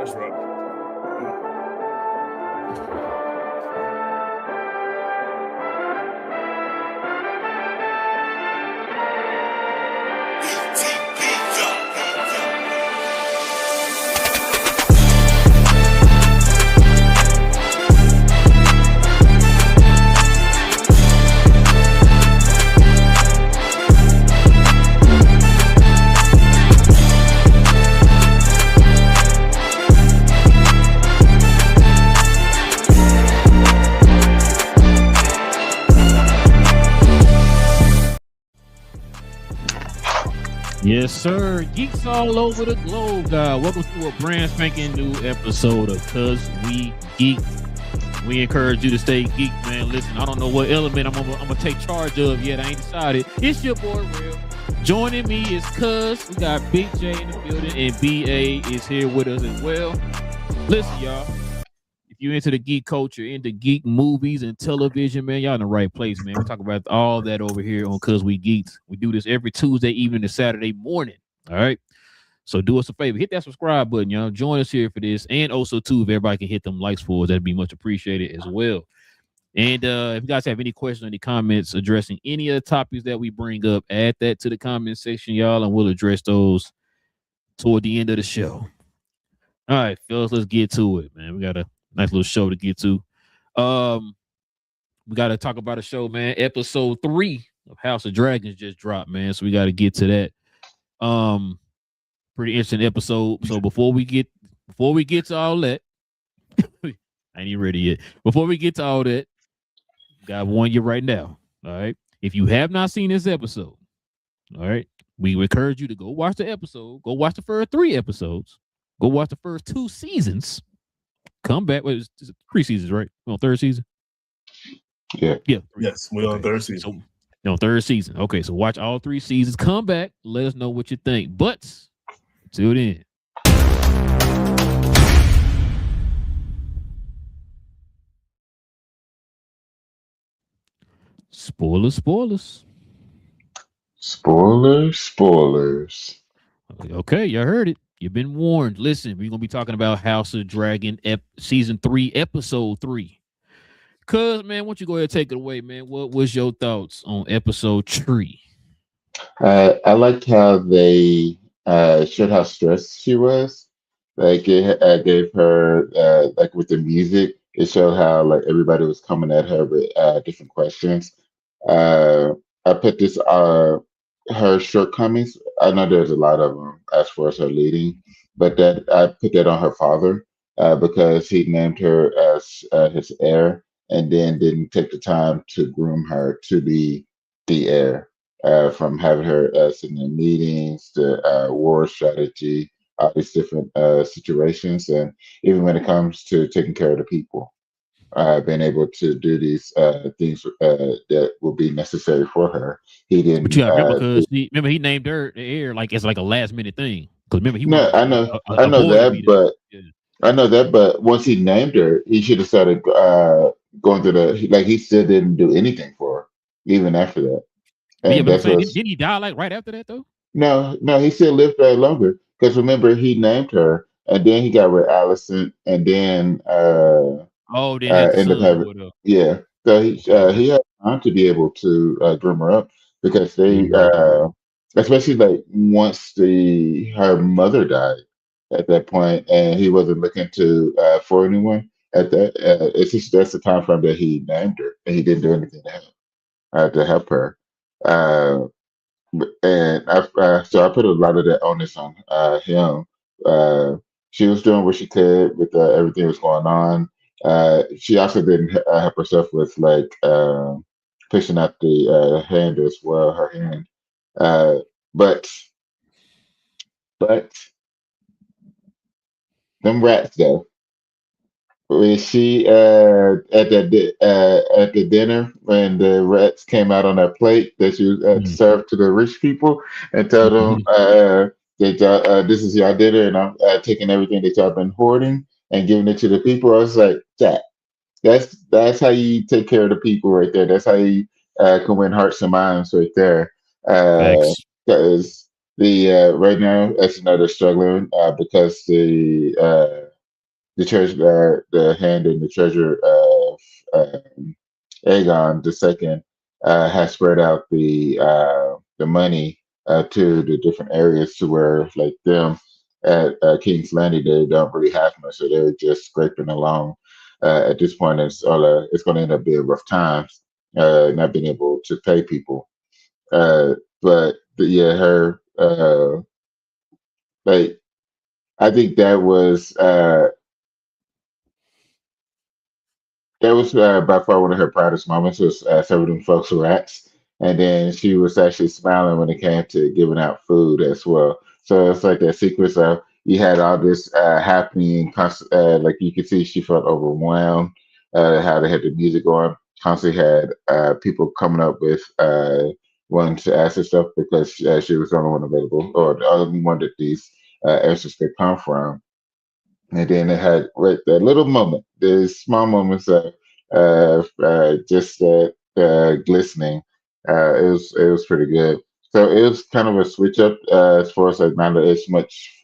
Let's rock. Yes, sir. Geeks all over the globe, guys. Welcome to a brand spanking new episode of Cuz We Geek. We encourage you to stay geek, man. Listen, I don't know what element I'm gonna take charge of yet. I ain't decided. It's your boy Real. Joining me is Cuz. We got Big J in the building, and BA is here with us as well. Listen, y'all. If you're into the geek culture, into geek movies and television, man, y'all in the right place, man. We talk about all that over here on Cuz We Geeks. We do this every Tuesday evening to Saturday morning. All right. So do us a favor, hit that subscribe button, y'all. Join us here for this. And also, too, if everybody can hit them likes for us, that'd be much appreciated as well. And if you guys have any questions or any comments addressing any of the topics that we bring up, add that to the comment section, y'all, and we'll address those toward the end of the show. All right, fellas, let's get to it, man. We got a nice little show to get to. We got to talk about a show, man. Episode 3 of House of Dragons just dropped, man. So we got to get to that. Pretty interesting episode. So before we get to all that, I ain't even ready yet. Before we get to all that, got warn you right now. All right. If you have not seen this episode, all right, we encourage you to go watch the episode. Go watch the first 3 episodes. Go watch the first 2 seasons. Come back. Wait, it's 3 seasons, right? We're on 3rd season? Yeah. Yes, we're on 3rd season. So, on 3rd season. Okay, so watch all 3 seasons. Come back. Let us know what you think. But until then. Spoilers. Spoilers. Okay, you heard it. You've been warned. Listen, we're going to be talking about House of Dragon Season 3, Episode 3. Cuz, man, why don't you go ahead and take it away, man? What was your thoughts on Episode 3? I liked how they showed how stressed she was. Like it gave her like with the music, it showed how like everybody was coming at her with different questions. I put this her shortcomings. I know there's a lot of them as far as her leading, but that I put that on her father because he named her as his heir, and then didn't take the time to groom her to be the heir. From having her sitting in meetings to war strategy, all these different situations, and even when it comes to taking care of the people, being able to do these things that will be necessary for her. He didn't. But you gotta remember, because he named her the heir like it's like a last minute thing. Because remember, he No, I know that, but I know that, but once he named her, he should have started going through he still didn't do anything for her, even after that. And yeah, didn't he die like right after that though? No, he still lived there longer. Because remember, he named her, and then he got with Allison, and then ended up having So he had time to be able to groom her up because they, especially like once her mother died at that point, and he wasn't looking to for anyone at that. It's just that's the time frame that he named her, and he didn't do anything to help her. And so I put a lot of that onus on him. She was doing what she could with everything that was going on. She also didn't help herself with like pushing out the hand as well, her hand. But them rats though. When she at the dinner when the rats came out on that plate that she served to the rich people and told them that this is your dinner and I'm taking everything that y'all been hoarding and giving it to the people. I was like, that's how you take care of the people right there. That's how you can win hearts and minds right there. Because the right now, as you know, they're struggling because the the treasure, the hand in the treasure of Aegon the second has spread out the money to the different areas to where like them at King's Landing they don't really have much, so they're just scraping along. At this point, it's going to end up being rough times, not being able to pay people. But yeah, her like I think that was by far one of her proudest moments was serving them folks rats, and then she was actually smiling when it came to giving out food as well. So it's like that sequence of you had all this happening, like you could see she felt overwhelmed. How they had the music going, constantly had people coming up with wanting to ask her stuff because she was the only one available or the only one that these answers could come from. And then it had right that little moment, the small moments of just that glistening. It was pretty good. So it was kind of a switch up as far as like not as much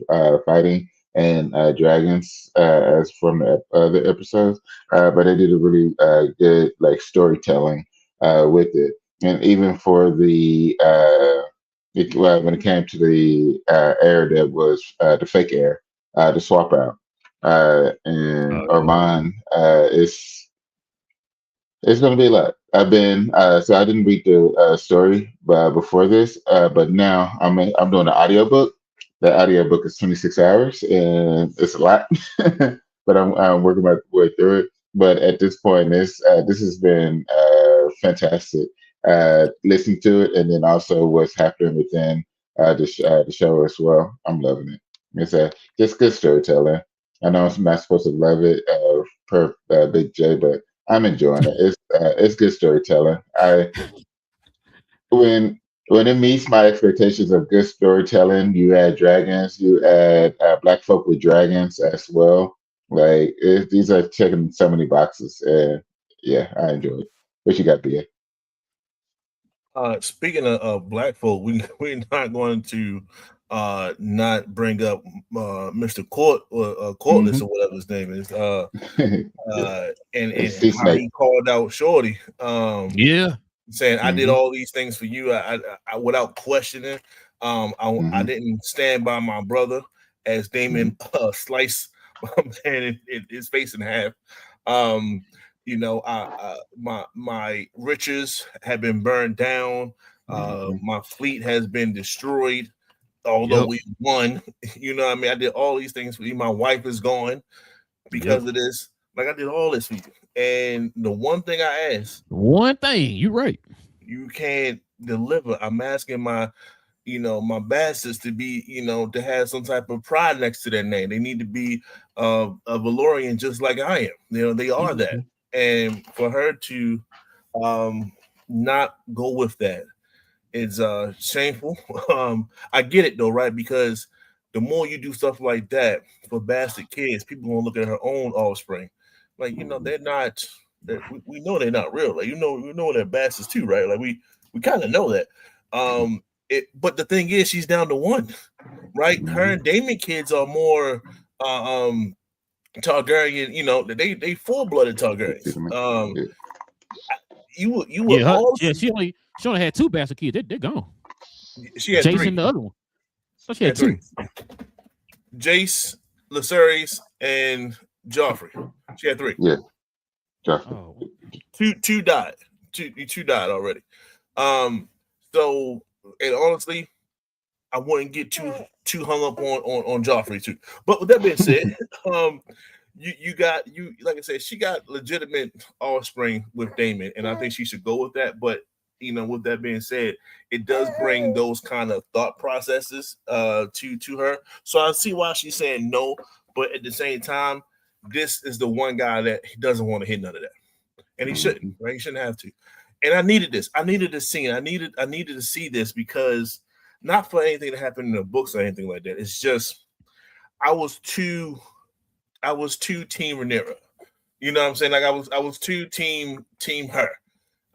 fighting and dragons as from the other episodes, but they did a really good like storytelling with it, and even for when it came to the air that was the fake air, the swap out and Oh yeah. Oman. It's going to be a lot. So I didn't read the story before this, but now I'm doing an audiobook. The audiobook is 26 hours and it's a lot, but I'm working my way through it. But at this point, this has been fantastic. Listening to it and then also what's happening within the show as well. I'm loving it. It's just good storytelling. I know I'm not supposed to love it per Big J, but I'm enjoying it. It's good storytelling. I when it meets my expectations of good storytelling, you add dragons, you add black folk with dragons as well. Like these are checking so many boxes, and yeah, I enjoy it. What you got, BA? Speaking of black folk, we're not going to not bring up Mr. Court or Courtless Hmm. or whatever his name is. Yeah, And it's Sea how Snake. he called out Shorty, Yeah. saying, "I did Hmm. all these things for you, I without questioning. I Hmm. didn't stand by my brother as Hmm. Damon sliced my man his face in half. Um, my riches have been burned down. Hmm. My fleet has been destroyed, although Yep. we won. You know what I mean? I did all these things for you. My wife is gone Yep. because of this. Like I did all this for you. And the one thing I asked, One thing. You're right. you can't deliver. I'm asking my bastards to be, to have some type of pride next to their name. They need to be a Valorian just like I am. They are that. Hmm. And for her to um, not go with that is shameful. I get it though, right? Because the more you do stuff like that for bastard kids, people gonna look at her own offspring. Like, they're not. We know they're not real. Like, we know they're bastards too, right? Like we kind of know that. But the thing is, she's down to one, right? Her Hmm. and Damon kids are more Targaryen. They full blooded Targaryens. Legitimate. Yeah. You would Yeah. all Yeah. She only had two bastard kids. They're gone. she had Jason, three. the other one. So she She had had three. two. Jace, Lucerys, and Joffrey. She had three. Yeah. Joffrey. Oh. Two died. Two died already. Um, so and honestly, I wouldn't get too hung up on Joffrey too. But with that being said, um, you like I said, she got legitimate offspring with Damon, and I think she should go with that. But with that being said, it does bring those kind of thought processes to her. So I see why she's saying no, but at the same time, this is the one guy that he doesn't want to hit none of that, and he shouldn't. Hmm. Right? He shouldn't have to. And I needed this. I needed to see it. I needed to see this because not for anything that happened in the books or anything like that. It's just I was too I was too team Rhaenyra. You know what I'm saying? Like I was too team her.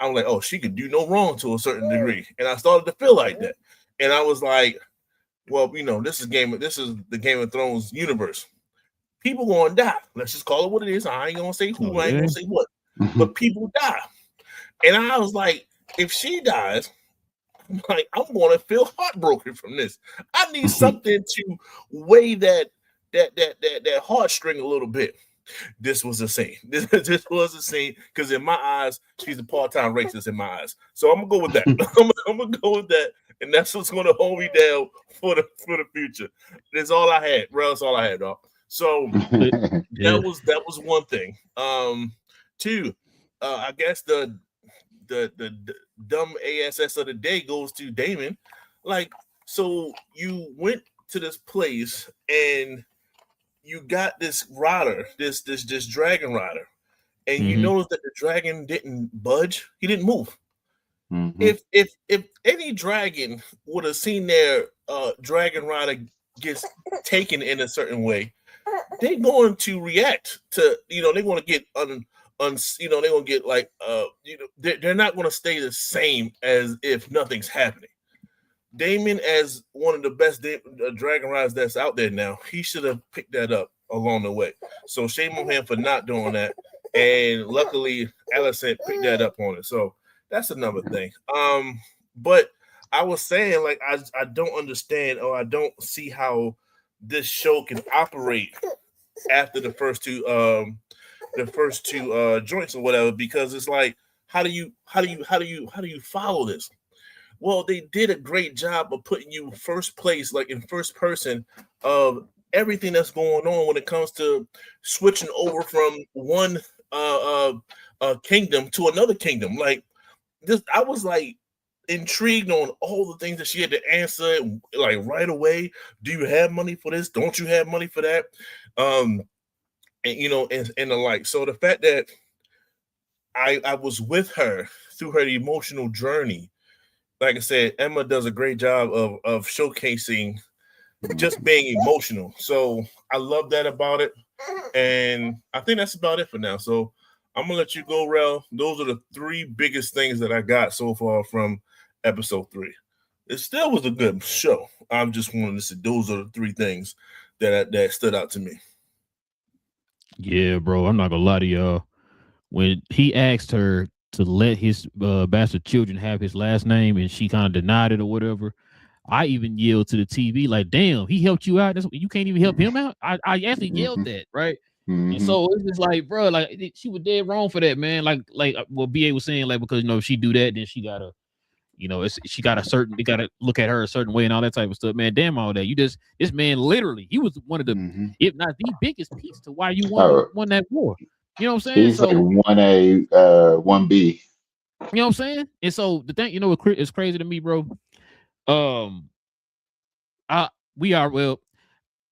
I'm like, oh, she could do no wrong to a certain degree, and I started to feel like that. And I was like, well, this is the Game of Thrones universe. people gonna die. Let's just call it what it is. I ain't gonna say who, I ain't gonna say what, but people die. And I was like, if she dies, like, I'm gonna feel heartbroken from this. I need something to weigh that heartstring a little bit. This was a scene. This was a scene because in my eyes, she's a part-time racist in my eyes. So I'm gonna go with that. I'm gonna go with that, and that's what's gonna hold me down for the future. That's all I had, bro. That's all I had, dog. So that was one thing. Two, I guess the dumb ass of the day goes to Damon. Like, so you went to this place and you got this rider, this dragon rider, and you noticed that the dragon didn't budge. He didn't move. If any dragon would have seen their dragon rider gets taken in a certain way, they're going to react to, they're going to get they're going to get like, they're not going to stay the same as if nothing's happening. Damon, as one of the best dragon riders that's out there now, he should have picked that up along the way. So shame on him for not doing that. And luckily, Allison picked that up on it. So that's another thing. But I was saying, like, I don't understand, or I don't see how this show can operate after the first two joints or whatever, because it's like, how do you follow this? Well, they did a great job of putting you first place, like in first person, of everything that's going on when it comes to switching over from one kingdom to another kingdom. Like this, I was like intrigued on all the things that she had to answer, like right away. Do you have money for this? Don't you have money for that? And and the like. So the fact that I was with her through her emotional journey. Like I said, Emma does a great job of showcasing just being emotional. So I love that about it. And I think that's about it for now. So I'm going to let you go, Rel. Those are the three biggest things that I got so far from episode 3. It still was a good show. I'm just wanting to say those are the three things that stood out to me. Yeah, bro. I'm not going to lie to y'all. When he asked her to let his bastard children have his last name, and she kind of denied it or whatever, I even yelled to the TV like, "Damn, he helped you out. You can't even help him out." I actually yelled that, right? And so it's just like, bro, like she was dead wrong for that, man. Like what BA was saying, like, because if she do that, then she gotta, she got they gotta look at her a certain way and all that type of stuff, man. Damn all that. This man literally, he was one of the, if not the biggest piece to why you won that war. You know what I'm saying? He's like 1A, 1B. You know what I'm saying? And so the thing, it's crazy to me, bro. We are, well,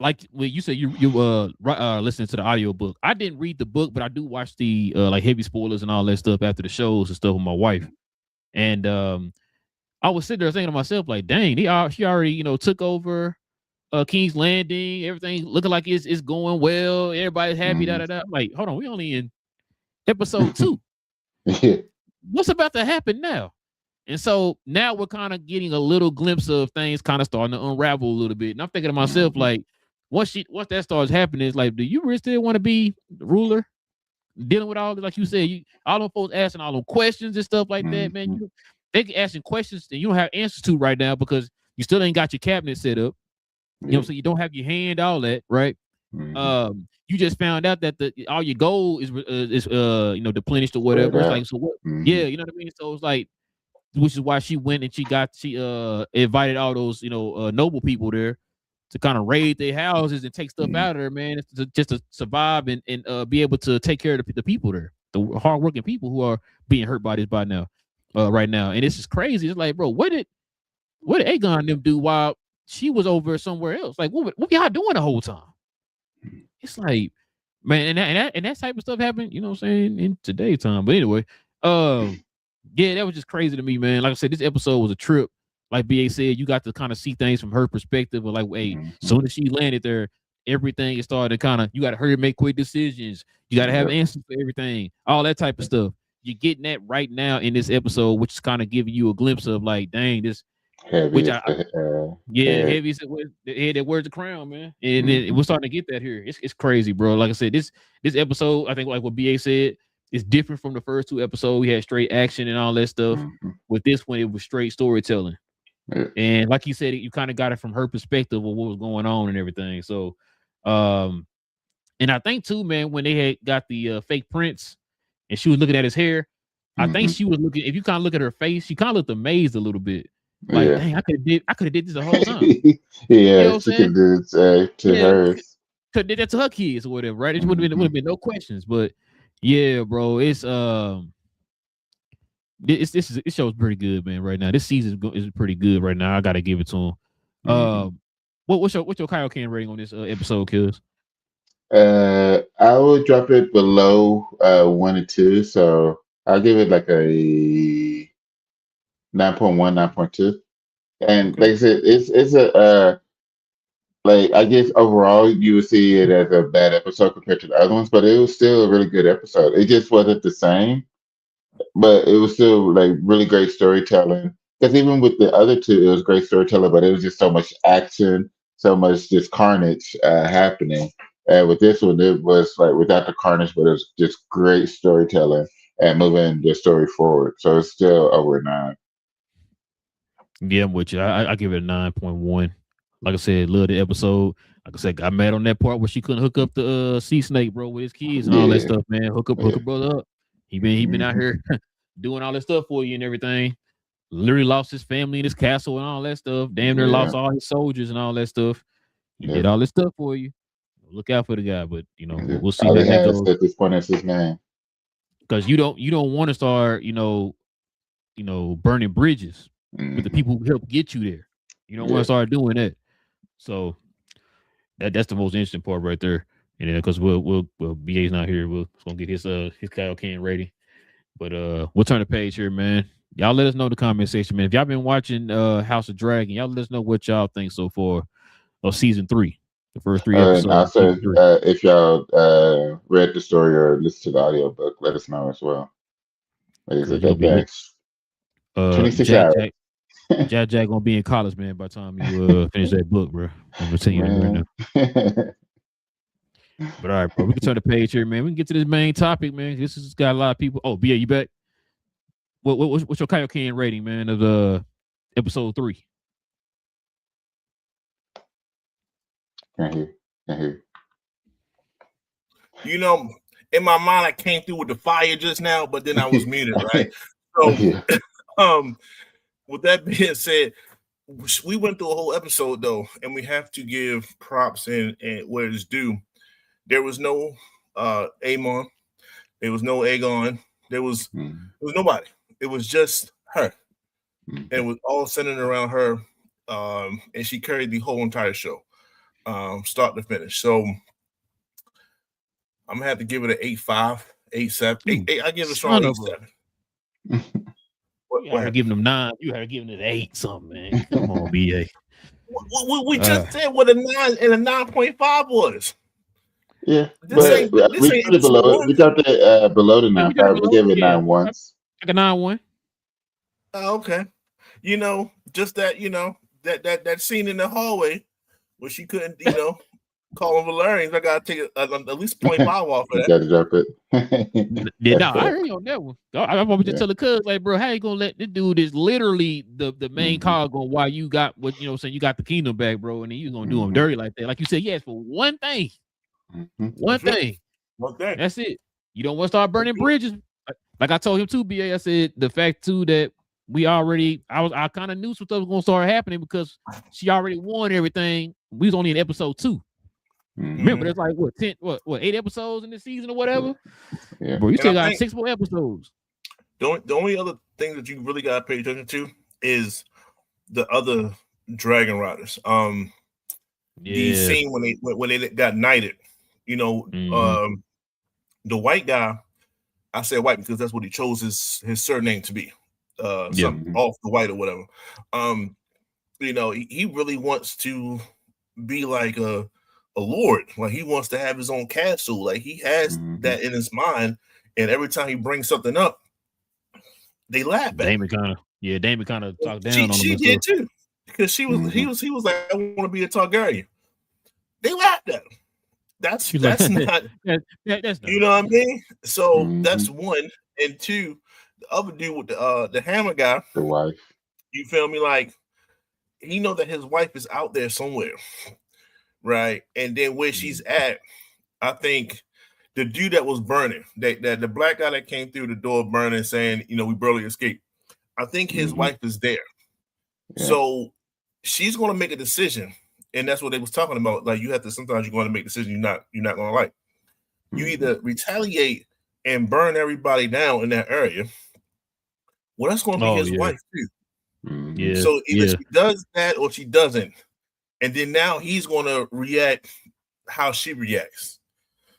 like you said, you listening to the audio book. I didn't read the book, but I do watch the like heavy spoilers and all that stuff after the shows and stuff with my wife. And I was sitting there thinking to myself, like, dang, she already, took over King's Landing. Everything looking like it's going well. Everybody's happy. I'm like, hold on, we only in episode 2. What's about to happen now? And so now we're kind of getting a little glimpse of things kind of starting to unravel a little bit. And I'm thinking to myself, like, once that starts happening, it's like, do you really still want to be the ruler? Dealing with all, like you said, all them folks asking all them questions and stuff like that, man. They asking questions that you don't have answers to right now because you still ain't got your cabinet set up. So you don't have your hand, all that, right? You just found out that all your gold is depleted or whatever. It's like, so what? Yeah, you know what I mean? So it's like, which is why she went and she invited all those noble people there to kind of raid their houses and take stuff out of there, man, just to survive and be able to take care of the people there, the hardworking people who are being hurt by this right now. And it's just crazy. It's like, bro, what did Aegon and them do while she was over somewhere else? Like, what y'all doing the whole time? It's like, man, and that type of stuff happened, you know what I'm saying, in today's time. But anyway, yeah, that was just crazy to me, man. Like I said, this episode was a trip. Like BA said, you got to kind of see things from her perspective. But like, hey, soon as she landed there, everything is starting to kind of, you got to hurry and make quick decisions. You got to have answers for everything, all that type of stuff. You're getting that right now in this episode, which is kind of giving you a glimpse of like, dang, Heavy which as the yeah, head. heavy is the head that wears the crown, man. And then we're Mhm. starting to get that here. It's crazy, bro. Like I said, this episode, I think like what BA said, is different from the first two episodes. We had straight action and all that stuff. Mhm. With this one, it was straight storytelling. Yeah. And like you said, you kind of got it from her perspective of what was going on and everything. So and I think too, man, when they had got the fake prints and she was looking at his hair, I think Mhm. she was looking. If you kind of look at her face, she kind of looked amazed a little bit. Like, Yeah. dang, I could have did this the whole time. You know Yeah, what I'm she saying? could do it to Yeah, hers. could have did that to her kids or whatever, right? It would have Mhm. been no questions. But yeah, bro, this show's pretty good, man. Right now, this season is pretty good right now. I gotta give it to him. Mhm. What's your Kyle Can rating on this episode, kills? I would drop it below 1 and 2, so I'll give it like a 9.1, 9.2. And Okay. like I said, it's a like I guess overall you would see it as a bad episode compared to the other ones, but it was still a really good episode. It just wasn't the same, but it was still like really great storytelling. Because even with the other two, it was great storytelling, but it was just so much action, so much just carnage happening. And with this one, it was like without the carnage, but it was just great storytelling and moving the story forward. So it's still over 9. Yeah, I'm with you. I give it a 9.1. Like I said, love the episode. Like I said, got mad on that part where she couldn't hook up the sea snake, bro, with his kids and all that Yeah, stuff, man. Hook yeah. a brother up. He been out Hmm. here doing all this stuff for you and everything. Literally lost his family in his castle and all that stuff. Damn near Yeah, lost all his soldiers and all that stuff. He yeah, did all this stuff for you. Look out for the guy, but yeah. we'll see All how he that has goes. at this point is his name. Because you don't want to start, burning bridges with the Hmm. people who help get you there. You don't want to Yeah. start doing that. So that's the most interesting part right there. And then because well BA's not here, we're gonna get his Kyle Can rating. But we'll turn the page here, man. Y'all let us know in the comment section, man. If y'all been watching House of Dragon, y'all let us know what y'all think so far of season 3. The first 3 And episodes of also, season 3. if y'all read the story or listened to the audiobook, let us know as well. Like I Cause said, you're gonna that be look 26 Jack hours. Jack Jack Jack gonna be in college, man, by the time you finish that book, bro. I'm gonna tell you that right now. Man. But all right, bro, we can turn the page here, man. We can get to this main topic, man. This has got a lot of people. Oh, BA, you back? What's your Kaioken rating, man, of the episode 3? Can't hear. Can't hear. You know, in my mind, I came through with the fire just now, but then I was muted, right? So, Yeah. With that being said, we went through a whole episode though, and we have to give props and where it's due. There was no Amon, there was no Aegon, there was nobody. It was just her, and it was all centered around her, and she carried the whole entire show, start to finish. So I'm gonna have to give it an 8.5, 8.7, 8. I give it a strong Son of 8.7. you out here What giving them 9. You out here giving it 8 something, man. Come on, BA. we just said what a 9 and a 9.5 was. Yeah, This but ain't we dropped it episode below. We one. dropped it below the Yeah, we got it 9.5. We below. gave it Yeah, 9 once. like a 9-1. Oh, okay. Just that, that scene in the hallway where she couldn't, call him Valerians. I gotta take at least 0.5 off of You that. got to drop it. Yeah, no, I heard you on that one. I'm just Yeah. tell the cuz, like, bro, how you gonna let this dude is literally the main Mhm. cog on why you got what saying you got the kingdom back, bro, and then you gonna do him Mhm. dirty like that. Like you said, yes, for one thing. Mhm. One That's it. thing. One thing. That's it. You don't want to start burning bridges. Like I told him too, BA. I said the fact too that I kind of knew some stuff was gonna start happening because she already won everything. We was only in episode 2. Mhm. Remember, there's like 8 episodes in this season or whatever. Yeah. Bro, you And still I got think 6 more episodes. the only other thing that you really gotta pay attention to is the other dragon riders. The scene when they got knighted, the white guy, I said white because that's what he chose his surname to be. Something off the white or whatever. He really wants to be like a lord. Like he wants to have his own castle. Like he has that in his mind. And every time he brings something up, they laugh at him. Damon Yeah, Damon kind of talked She down on him she and did stuff. too, because he was like, I want to be a Targaryen. They laughed at him. She was like, That's not, that's you not. know what I mean. So Mm-hmm. that's one, and two, the other dude with the hammer guy. The wife. You feel me? Like he know that his wife is out there somewhere, right? And then where she's at, I think the dude that was burning, that the black guy that came through the door burning, saying, we barely escaped. I think his wife is there. Yeah. So she's gonna make a decision. And that's what they was talking about. Like you have to sometimes you're going to make decisions you're not gonna like. You either retaliate and burn everybody down in that area. Well, that's gonna be Oh his yeah, wife too. yeah, So either yeah. she does that or she doesn't. And then now he's gonna react how she reacts.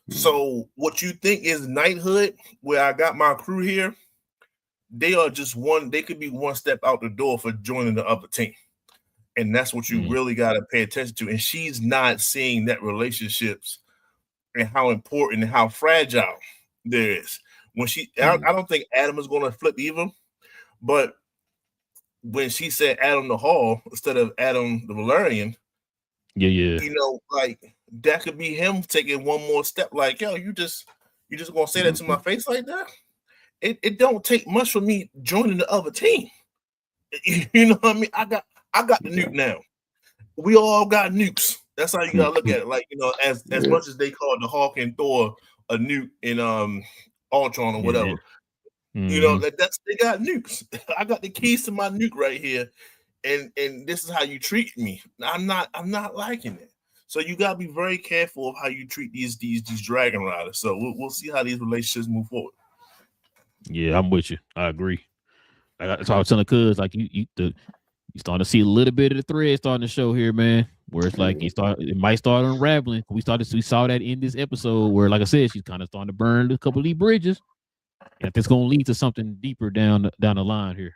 So what you think is knighthood, where I got my crew here, they are just they could be one step out the door for joining the other team. And that's what you really got to pay attention to. And she's not seeing that relationships and how important and how fragile there is. When I don't think Adam is going to flip either, but when she said Adam the Hall instead of Adam the Valerian, yeah, like that could be him taking one more step. Like, yo, you just gonna say that to my face like that? It don't take much for me joining the other team. You know what I mean? I got the nuke now. We all got nukes. That's how you gotta look at it. Like, as much as they call the Hawk and Thor a nuke in Ultron or whatever. That's they got nukes. I got the keys to my nuke right here, and this is how you treat me. I'm not liking it. So you gotta be very careful of how you treat these dragon riders. So we'll see how these relationships move forward. Yeah, I'm with you. I agree. That's what I was telling Cuz, like you starting to see a little bit of the thread starting to show here, man. Where it's like it might start unraveling. We saw that in this episode where, like I said, she's kind of starting to burn a couple of these bridges. And it's gonna lead to something deeper down the line here.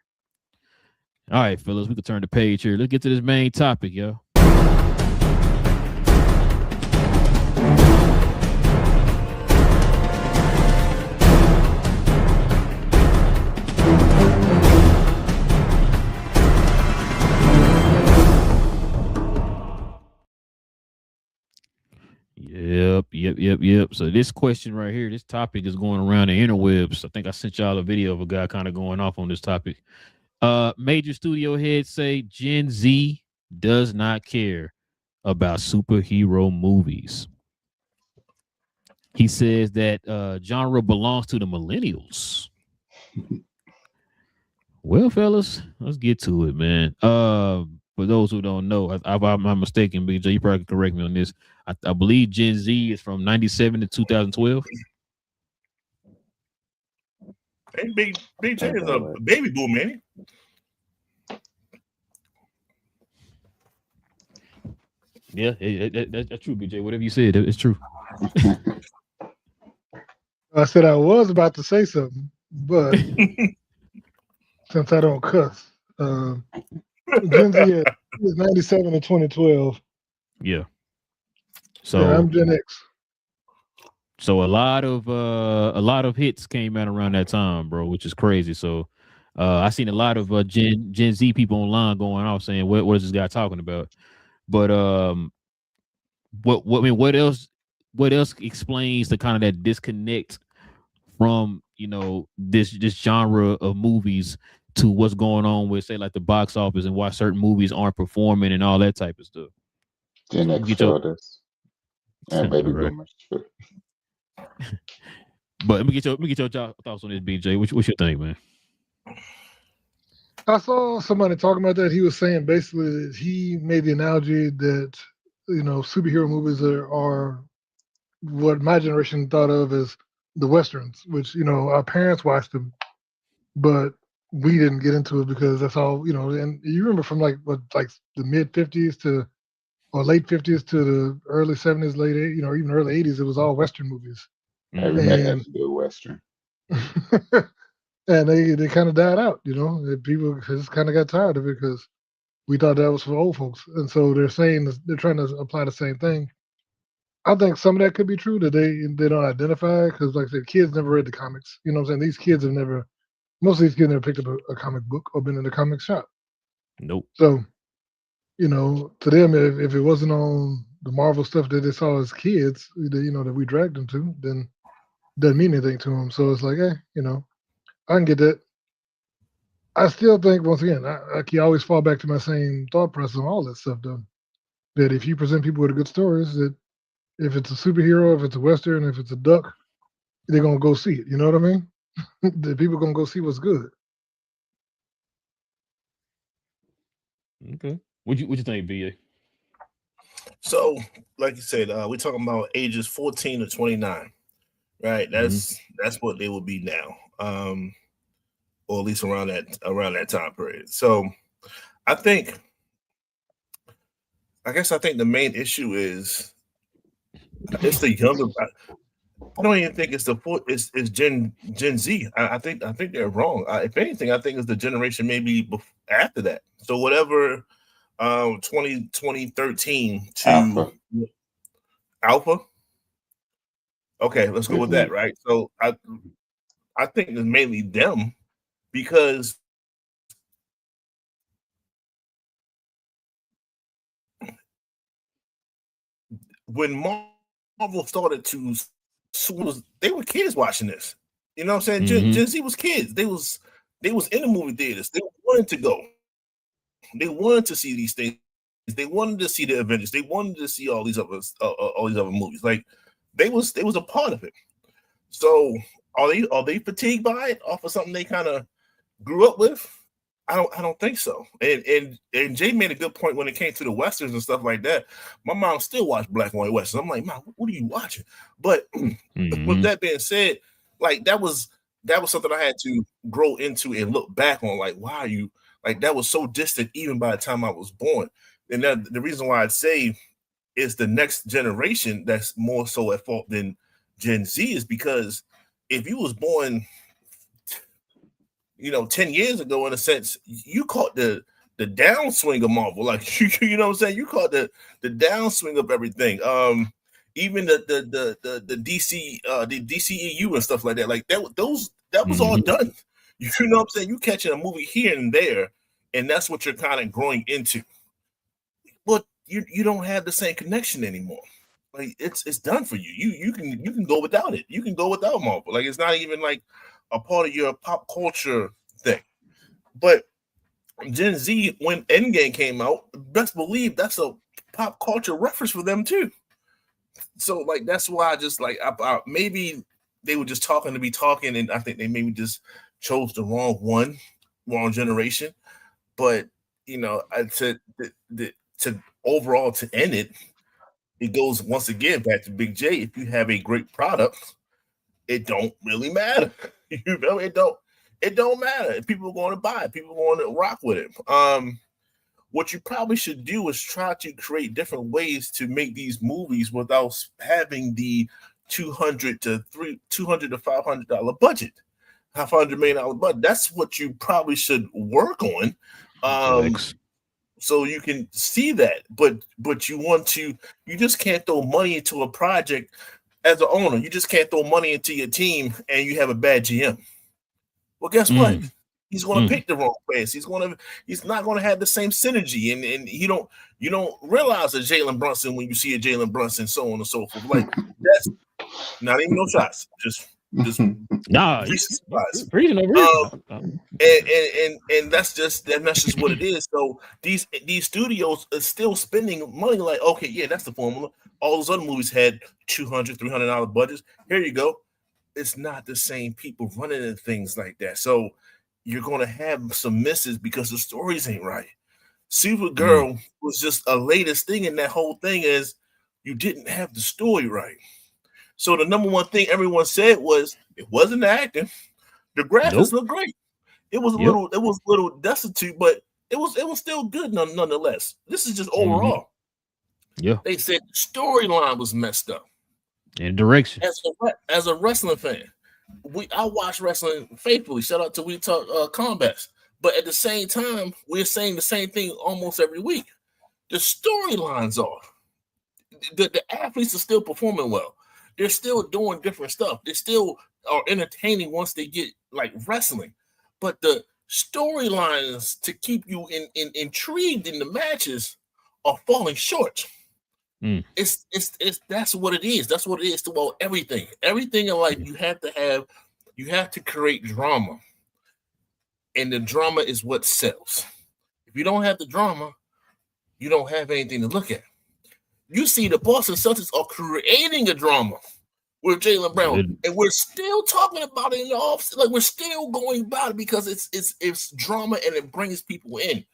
All right, fellas, we can turn the page here. Let's get to this main topic, yo. Yep. So this question right here, this topic is going around the interwebs. I think I sent y'all a video of a guy kind of going off on this topic. Major studio heads say Gen Z does not care about superhero movies. He says that genre belongs to the millennials. Well, fellas, let's get to it, man. For those who don't know, if I'm mistaken, BJ, you probably can correct me on this. I believe Gen Z is from 97 to 2012. Hey, Big J is a baby boom, man. Yeah, that's true, BJ. Whatever you said, it's true. I said I was about to say something, but since I don't cuss, Gen Z is 97 to 2012. Yeah. So yeah, I'm Gen X. So a lot of hits came out around that time, bro, which is crazy. So I seen a lot of Gen Z people online going off saying, what is this guy talking about? But what else explains the kind of that disconnect from this genre of movies to what's going on with, say, like the box office and why certain movies aren't performing and all that type of stuff? Gen X showed us. And baby boomers. But let me get your thoughts on this, BJ. What's your thing, man? I saw somebody talking about that. He was saying basically that he made the analogy that superhero movies are what my generation thought of as the westerns, which our parents watched them, but we didn't get into it because that's all And you remember from like the mid 50s or late 50s to the early 70s, late even early 80s, it was all western movies. Everybody has to do a western. And they kind of died out, people just kind of got tired of it because we thought that was for old folks. And so they're trying to apply the same thing. I think some of that could be true that they don't identify because, like I said, kids never read the comics. You know what I'm saying? These kids have never most of these kids never picked up a comic book or been in a comic shop. Nope. So, to them, if it wasn't on the Marvel stuff that they saw as kids, that we dragged them to, then doesn't mean anything to them. So it's like, I can get that. I still think, once again, I can always fall back to my same thought process on all that stuff, though. That if you present people with good stories, that if it's a superhero, if it's a Western, if it's a duck, they're going to go see it. You know what I mean? The people going to go see what's good. Okay. What you think, BA? So, like you said, we're talking about ages 14 to 29, right? That's what they will be now, or at least around that time period. So, I guess the main issue is it's the younger. I don't even think it's it's Gen Z. I think they're wrong. If anything, I think it's the generation maybe after that. So whatever, 2013 to Alpha. Okay, let's go with that. Right. So I think it's mainly them because when Marvel started to, they were kids watching this. You know what I'm saying? Gen Z was kids. They was in the movie theaters. They wanted to go. They wanted to see these things. They wanted to see the Avengers. They wanted to see all these other movies. Like they was a part of it. So are they fatigued by it off of something they kind of grew up with? I don't think so. And Jay made a good point when it came to the westerns and stuff like that. My mom still watched black and white westerns. I'm like, Mom, what are you watching? But with that being said, like that was something I had to grow into and look back on. Like, why are you like that was so distant even by the time I was born. And the reason why I'd say is the next generation that's more so at fault than Gen Z is because if you was born 10 years ago, in a sense, you caught the downswing of Marvel. Like, you know what I'm saying? You caught the downswing of everything. Even the DC, the DCEU and stuff like that. Like that was all done. You know what I'm saying? You catching a movie here and there, and that's what you're kind of growing into. But you don't have the same connection anymore. Like it's done for you. You can go without it. You can go without Marvel. Like it's not even like a part of your pop culture thing. But Gen Z, when Endgame came out, best believe that's a pop culture reference for them too. So like that's why I just like I maybe they were just talking to be talking, and I think they maybe just chose the wrong generation. But to overall to end it, it goes once again back to Big J. If you have a great product, it don't really matter. You know, it don't matter. If people are going to buy it, people are going to rock with it. What you probably should do is try to create different ways to make these movies without having the $200 to $500 budget, $500 million budget. That's what you probably should work on. So you can see that, but you just can't throw money into a project as an owner. You just can't throw money into your team and you have a bad GM. Well, guess what? He's going to pick the wrong players. He's not going to have the same synergy, and you don't realize a Jalen Brunson when you see a Jalen Brunson, so on and so forth. Like that's not even no shots, just nah, and that's just what it is. So these studios are still spending money. Like, okay, yeah, that's the formula. All those other movies had $200, $300 budgets. Here you go. It's not the same people running and things like that. So you're going to have some misses because the stories ain't right. Supergirl was just a latest thing, and that whole thing is you didn't have the story right. So the number one thing everyone said was it wasn't the acting. The graphics looked great. It was a little destitute, but it was still good nonetheless. This is just overall. Yeah. They said the storyline was messed up. And direction. As a wrestling fan, I watch wrestling faithfully. Shout out to We Talk Combats. But at the same time, we're saying the same thing almost every week. The storylines are. The athletes are still performing well. They're still doing different stuff. They still are entertaining once they get like wrestling. but the storylines to keep you intrigued in the matches are falling short. Mm. It's that's what it is. That's what it is about everything. Everything in life you have to create drama. And the drama is what sells. If you don't have the drama, you don't have anything to look at. You see, the Boston Celtics are creating a drama with Jaylen Brown, and we're still talking about it in the off. Like we're still going about it because it's drama and it brings people in.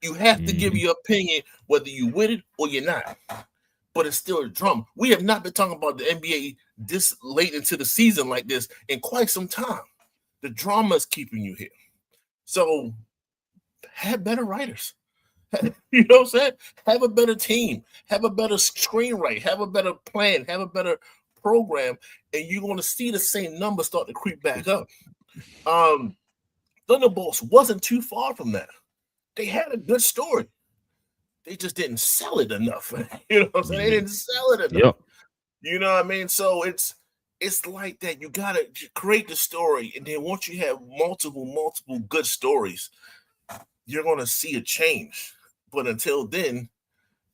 You have to give your opinion whether you with it or you're not. But it's still a drama. We have not been talking about the NBA this late into the season like this in quite some time. The drama is keeping you here. So have better writers. You know what I'm saying? Have a better team. Have a better screenwrite. Have a better plan. Have a better program. And you're going to see the same numbers start to creep back up. Thunderbolts wasn't too far from that. They had a good story. They just didn't sell it enough. You know what I'm saying? They didn't sell it enough. Yep. You know what I mean? So it's like that. You gotta create the story, and then once you have multiple good stories, you're gonna see a change. But until then,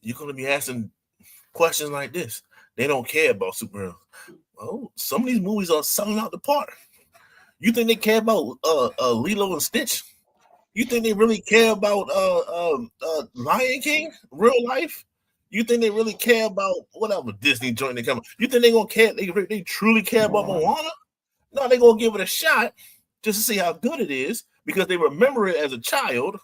you're gonna be asking questions like this. They don't care about superheroes. Well, some of these movies are selling out the park. You think they care about Lilo and Stitch? You think they really care about Lion King, real life? You think they really care about whatever Disney joint they come? You think they gonna care? They truly care about Moana? No, they gonna give it a shot just to see how good it is because they remember it as a child,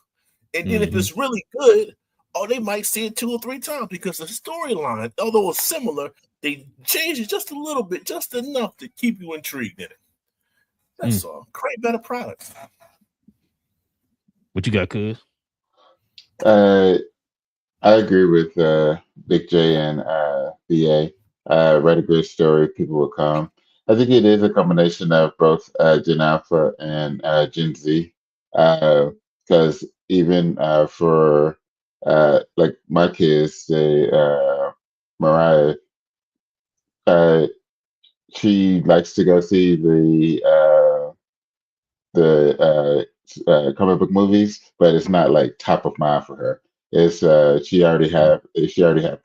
and then if it's really good, or they might see it 2 or 3 times because the storyline, although it's similar, they change it just a little bit, just enough to keep you intrigued in it. That's all. Create better products. What you got, Cuz? I agree with Big J and BA. Write a good story, people will come. I think it is a combination of both Gen Alpha and Gen Z. Because even for like my kids, Mariah, uh, she likes to go see the comic book movies, but it's not like top of mind for her. It's she already had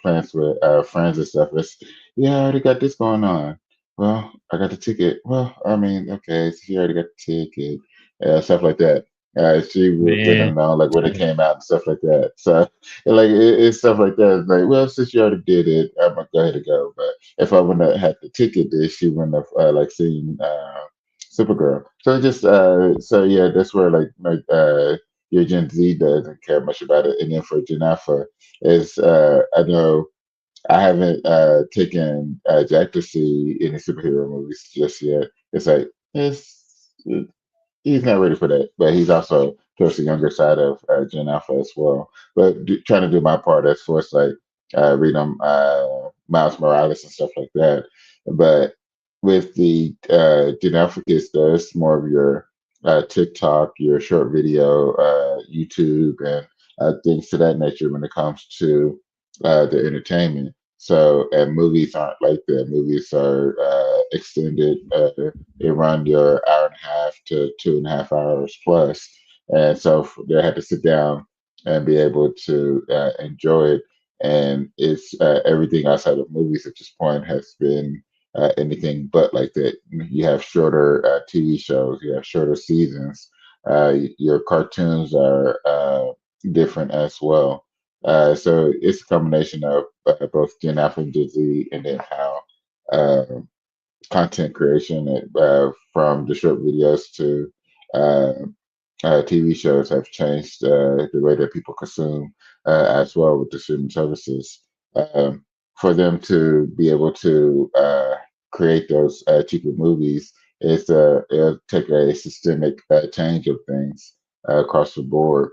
plans with friends and stuff. It's yeah, I already got this going on. Well, I got the ticket. Well, I mean, okay, so she already got the ticket, stuff like that. She was Man. letting know like when it came out and stuff like that. So like it's stuff like that. It's like, well, since you already did it, I'm gonna go ahead and go. But if I wouldn't have had the ticket, then she wouldn't have like seen Supergirl. So just so yeah, that's where your Gen Z doesn't care much about it, and then for Gen Alpha is I know I haven't taken Jack to see any superhero movies just yet. It's like he's not ready for that, but he's also towards the younger side of Gen Alpha as well. But trying to do my part as far as like read them Miles Morales and stuff like that. But with the Gen Alpha kids, there's more of your TikTok, your short video, YouTube, and things to that nature when it comes to the entertainment. So, and movies aren't like that. Movies are extended. They run your hour and a half to 2.5 hours plus, and so they had to sit down and be able to enjoy it. And it's everything outside of movies at this point has been anything but like that. You have shorter TV shows, you have shorter seasons. Your cartoons are different as well. So it's a combination of both Gen Alpha and Gen Z, and then how uh, content creation from the short videos to uh, TV shows have changed the way that people consume as well with the streaming services. Um, for them to be able to create those cheaper movies, it'll take a systemic change of things across the board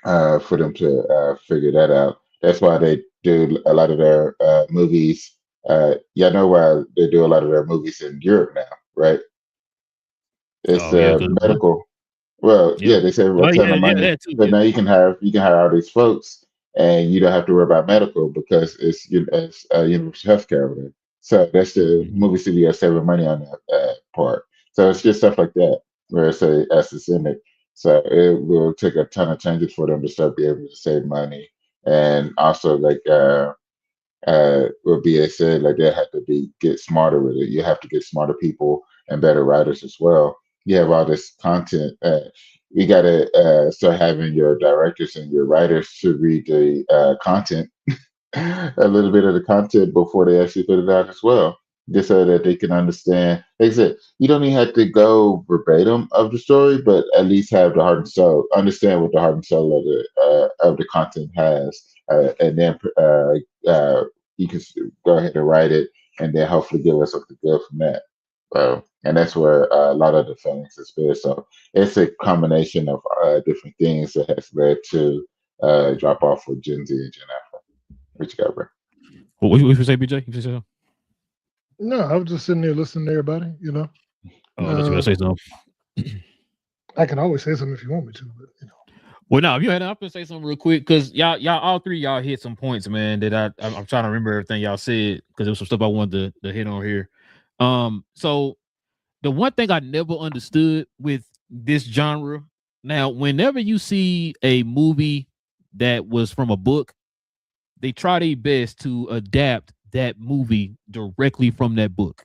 for them to figure that out. That's why they do a lot of their movies. Y'all know why they do a lot of their movies in Europe now, right? It's Oh yeah, good money. medical. Well, Yep. yeah, they save a Oh ton yeah, of yeah, money, that too. but Yeah. now you can hire all these folks, and you don't have to worry about medical because it's universal healthcare over there. So that's the Mhm. movie studio saving money on that part. So it's just stuff like that. where it's a systemic. So it will take a ton of changes for them to start being able to save money, and also like what BA said, like they have to get smarter with it. You have to get smarter people and better writers as well. You have all this content. We got to start having your directors and your writers to read the content, a little bit of the content before they actually put it out as well, just so that they can understand. Like I said, you don't even have to go verbatim of the story, but at least have the heart and soul, understand what the heart and soul of the content has, and then you can go ahead and write it, and then hopefully give us something good from that. And that's where a lot of the feelings is based. So it's a combination of different things that has led to drop off with Gen Z and Gen Alpha. What you got, bro? What you say, BJ? You say something? No, I was just sitting there listening to everybody. Oh, I thought you were gonna say something. I can always say something if you want me to, but Well, no, if you had, I'm gonna say something real quick because y'all, all three y'all hit some points, man. That I'm trying to remember everything y'all said because there was some stuff I wanted to hit on here. So the one thing I never understood with this genre, now, whenever you see a movie that was from a book, they try their best to adapt that movie directly from that book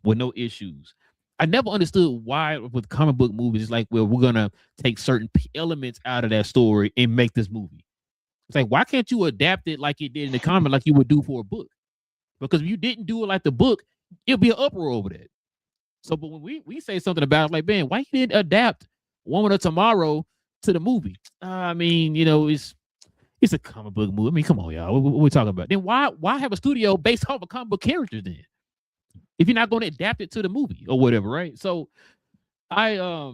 with no issues. I never understood why with comic book movies, it's like, well, we're gonna take certain elements out of that story and make this movie. It's like, why can't you adapt it like it did in the comic, like you would do for a book? Because if you didn't do it like the book, it'll be an uproar over that. So, but when we say something about it, like, man, why you didn't adapt Woman of Tomorrow to the movie? I mean, it's a comic book movie. I mean, come on, y'all. What we talking about? Then why have a studio based off of comic book characters then? If you're not going to adapt it to the movie or whatever, right? So I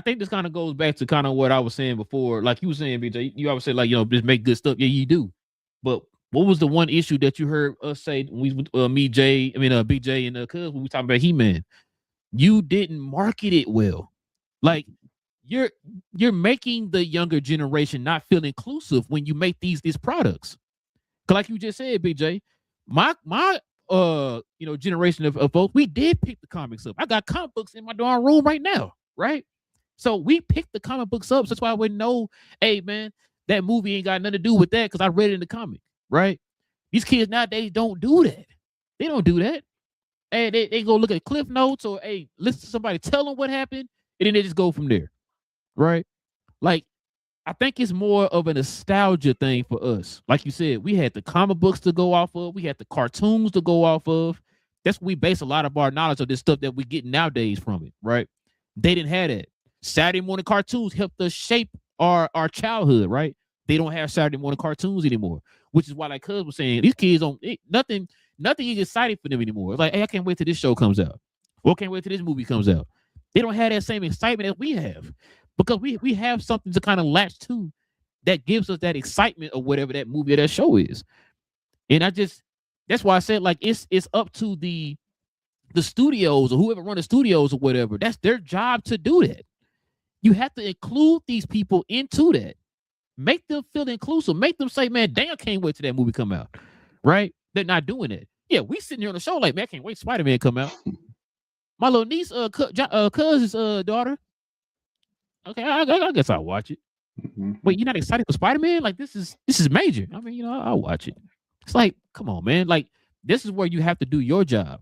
think this kind of goes back to kind of what I was saying before. Like you were saying, BJ, you always say like, just make good stuff. Yeah, you do. But what was the one issue that you heard us say when we BJ and Cuz when we talking about He-Man? You didn't market it well. Like you're making the younger generation not feel inclusive when you make these products. Cause like you just said, BJ, my generation of folks, we did pick the comics up. I got comic books in my dorm room right now, right? So we picked the comic books up. So that's why I wouldn't know, hey man, that movie ain't got nothing to do with that because I read it in the comic, right? These kids nowadays don't do that. They don't do that. Hey, they go look at cliff notes or hey, listen to somebody tell them what happened, and then they just go from there, right? Like, I think it's more of a nostalgia thing for us. Like you said, we had the comic books to go off of, we had the cartoons to go off of. That's what we base a lot of our knowledge of this stuff that we get nowadays from it, right? They didn't have that. Saturday morning cartoons helped us shape our childhood, right? They don't have Saturday morning cartoons anymore, which is why, like Cuz was saying, these kids don't nothing is exciting for them anymore. It's like, hey, I can't wait till this show comes out. Or can't wait till this movie comes out. They don't have that same excitement as we have because we have something to kind of latch to that gives us that excitement of whatever that movie or that show is. And that's why I said like it's up to the studios or whoever run the studios or whatever. That's their job to do that. You have to include these people into that. Make them feel inclusive. Make them say, man, dang, I can't wait till that movie come out. Right? They're not doing it. Yeah, we sitting here on the show like, man, I can't wait Spider-Man come out. My little niece, cousin's daughter. Okay, I guess I'll watch it. Wait, you're not excited for Spider-Man? Like this is major. I mean, I'll watch it. It's like, come on, man. Like this is where you have to do your job.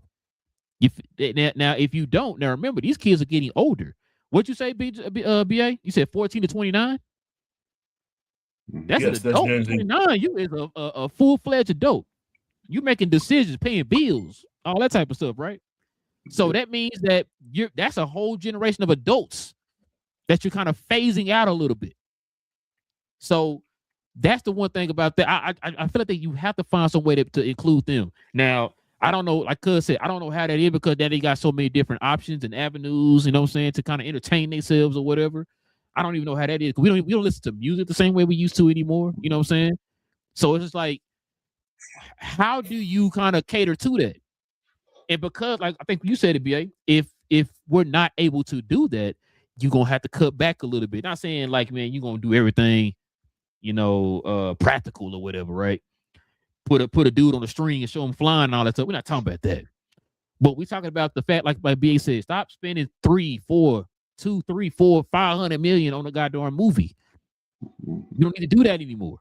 Now, if you don't, now remember these kids are getting older. What'd you say, BA? You said 14 to 29. That's an adult. 29. You is a full-fledged adult. You making decisions, paying bills, all that type of stuff, right? So that means that that's a whole generation of adults that you're kind of phasing out a little bit. So that's the one thing about that. I feel like that you have to find some way to include them. Now, I don't know, like Cuz said, I don't know how that is because then they got so many different options and avenues, you know what I'm saying, to kind of entertain themselves or whatever. I don't even know how that is. We don't listen to music the same way we used to anymore. You know what I'm saying? So it's just like, how do you kind of cater to that? And because, like I think you said it, BA, if we're not able to do that, you're gonna have to cut back a little bit. Not saying like, man, you're gonna do everything, practical or whatever, right? Put a dude on the string and show him flying and all that stuff. We're not talking about that. But we're talking about the fact, like BA said, stop spending $3, $4, 2, 3, 4, 500 million on a goddamn movie. You don't need to do that anymore.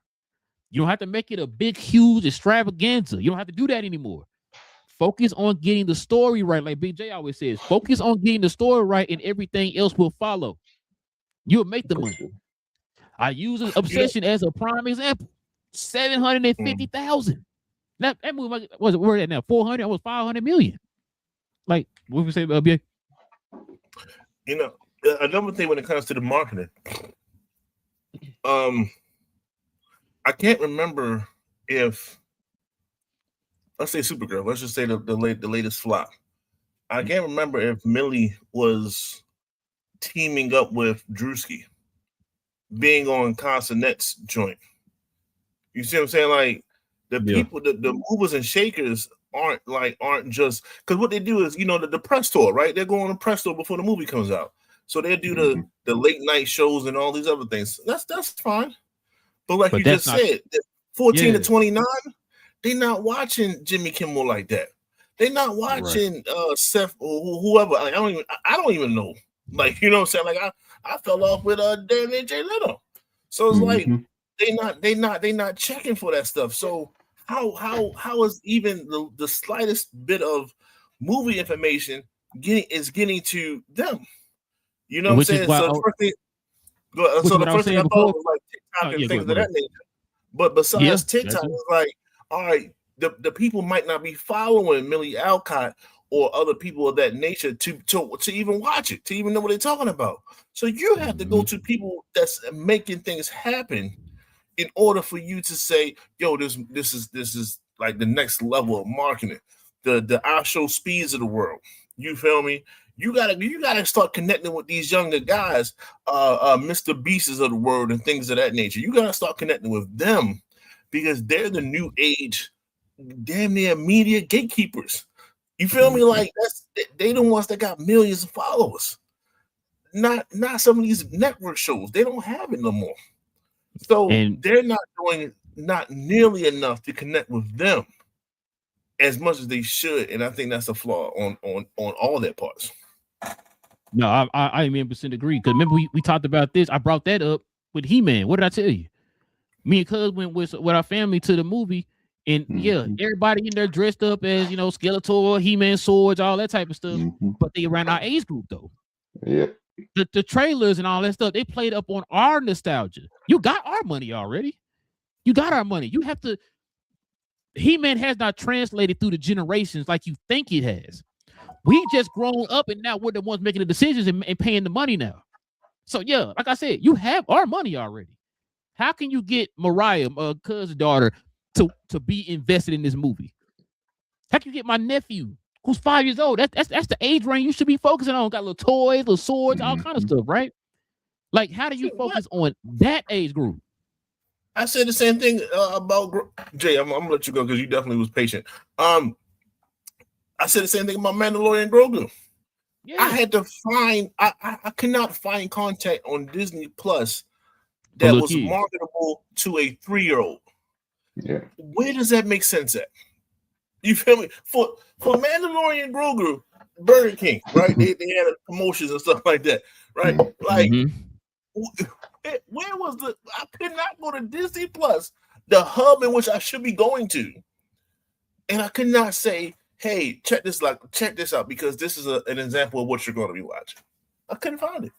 You don't have to make it a big, huge extravaganza. You don't have to do that anymore. Focus on getting the story right, like Big J always says. Focus on getting the story right, and everything else will follow. You'll make the money. I use Obsession as a prime example. 750,000. That movie was where at now? 400, almost 500 million. Like what we say, BA? You know, another thing when it comes to the marketing, I can't remember if, let's say Supergirl, let's just say the latest flop. I can't remember if Millie was teaming up with Drewski, being on Consonet's joint. You see what I'm saying? Like the people, the movers and shakers aren't just, because what they do is, you know, the press tour, right? They're going on a press tour before the movie comes out. So they do the late night shows and all these other things. That's fine. But you just said, 14 to 29, they're not watching Jimmy Kimmel like that. They're not watching Seth or whoever. Like, I don't even know. Like, you know what I'm saying? Like I fell off with Dan and Jay Leno. So it's like they not checking for that stuff. So how is even the slightest bit of movie information getting to them? You know what I'm saying? So the first thing I thought was like TikTok and things of that nature. But besides TikTok, it's like, all right, the people might not be following Millie Alcott or other people of that nature to even watch it, to even know what they're talking about. So you have to go to people that's making things happen in order for you to say, yo, this is like the next level of marketing, the Show Speeds of the world. You feel me? You gotta start connecting with these younger guys, Mr. Beasts of the world and things of that nature. You gotta start connecting with them because they're the new age, damn near media gatekeepers. You feel me? Like they the ones that got millions of followers. Not some of these network shows. They don't have it no more. So they're not doing not nearly enough to connect with them as much as they should, and I think that's a flaw on all their parts. No, I 100% agree. Because remember we talked about this. I brought that up with He-Man. What did I tell you? Me and Cuz went with our family to the movie, and everybody in there dressed up as, you know, Skeletor, He-Man swords, all that type of stuff. But they around our age group though. Yeah. The trailers and all that stuff, they played up on our nostalgia. You got our money already. You got our money. You have to. He-Man has not translated through the generations like you think it has. We just grown up, and now we're the ones making the decisions and paying the money now. So yeah, like I said, you have our money already. How can you get Mariah, Cuz's daughter, to be invested in this movie? How can you get my nephew, who's 5 years old? That's the age range you should be focusing on. Got little toys, little swords, all kind of stuff, right? Like, how do you focus on that age group? I said the same thing about Jay. I'm gonna let you go because you definitely was patient. I said the same thing about Mandalorian Grogu. Yeah. I had to find. I could not find content on Disney Plus that was marketable to a 3-year-old. Yeah. Where does that make sense at? You feel me? For Mandalorian Grogu, Burger King, right? they had promotions and stuff like that, right? Like, where was I could not go to Disney Plus, the hub in which I should be going to, and I could not say, hey, check this out because this is an example of what you're going to be watching. I couldn't find it.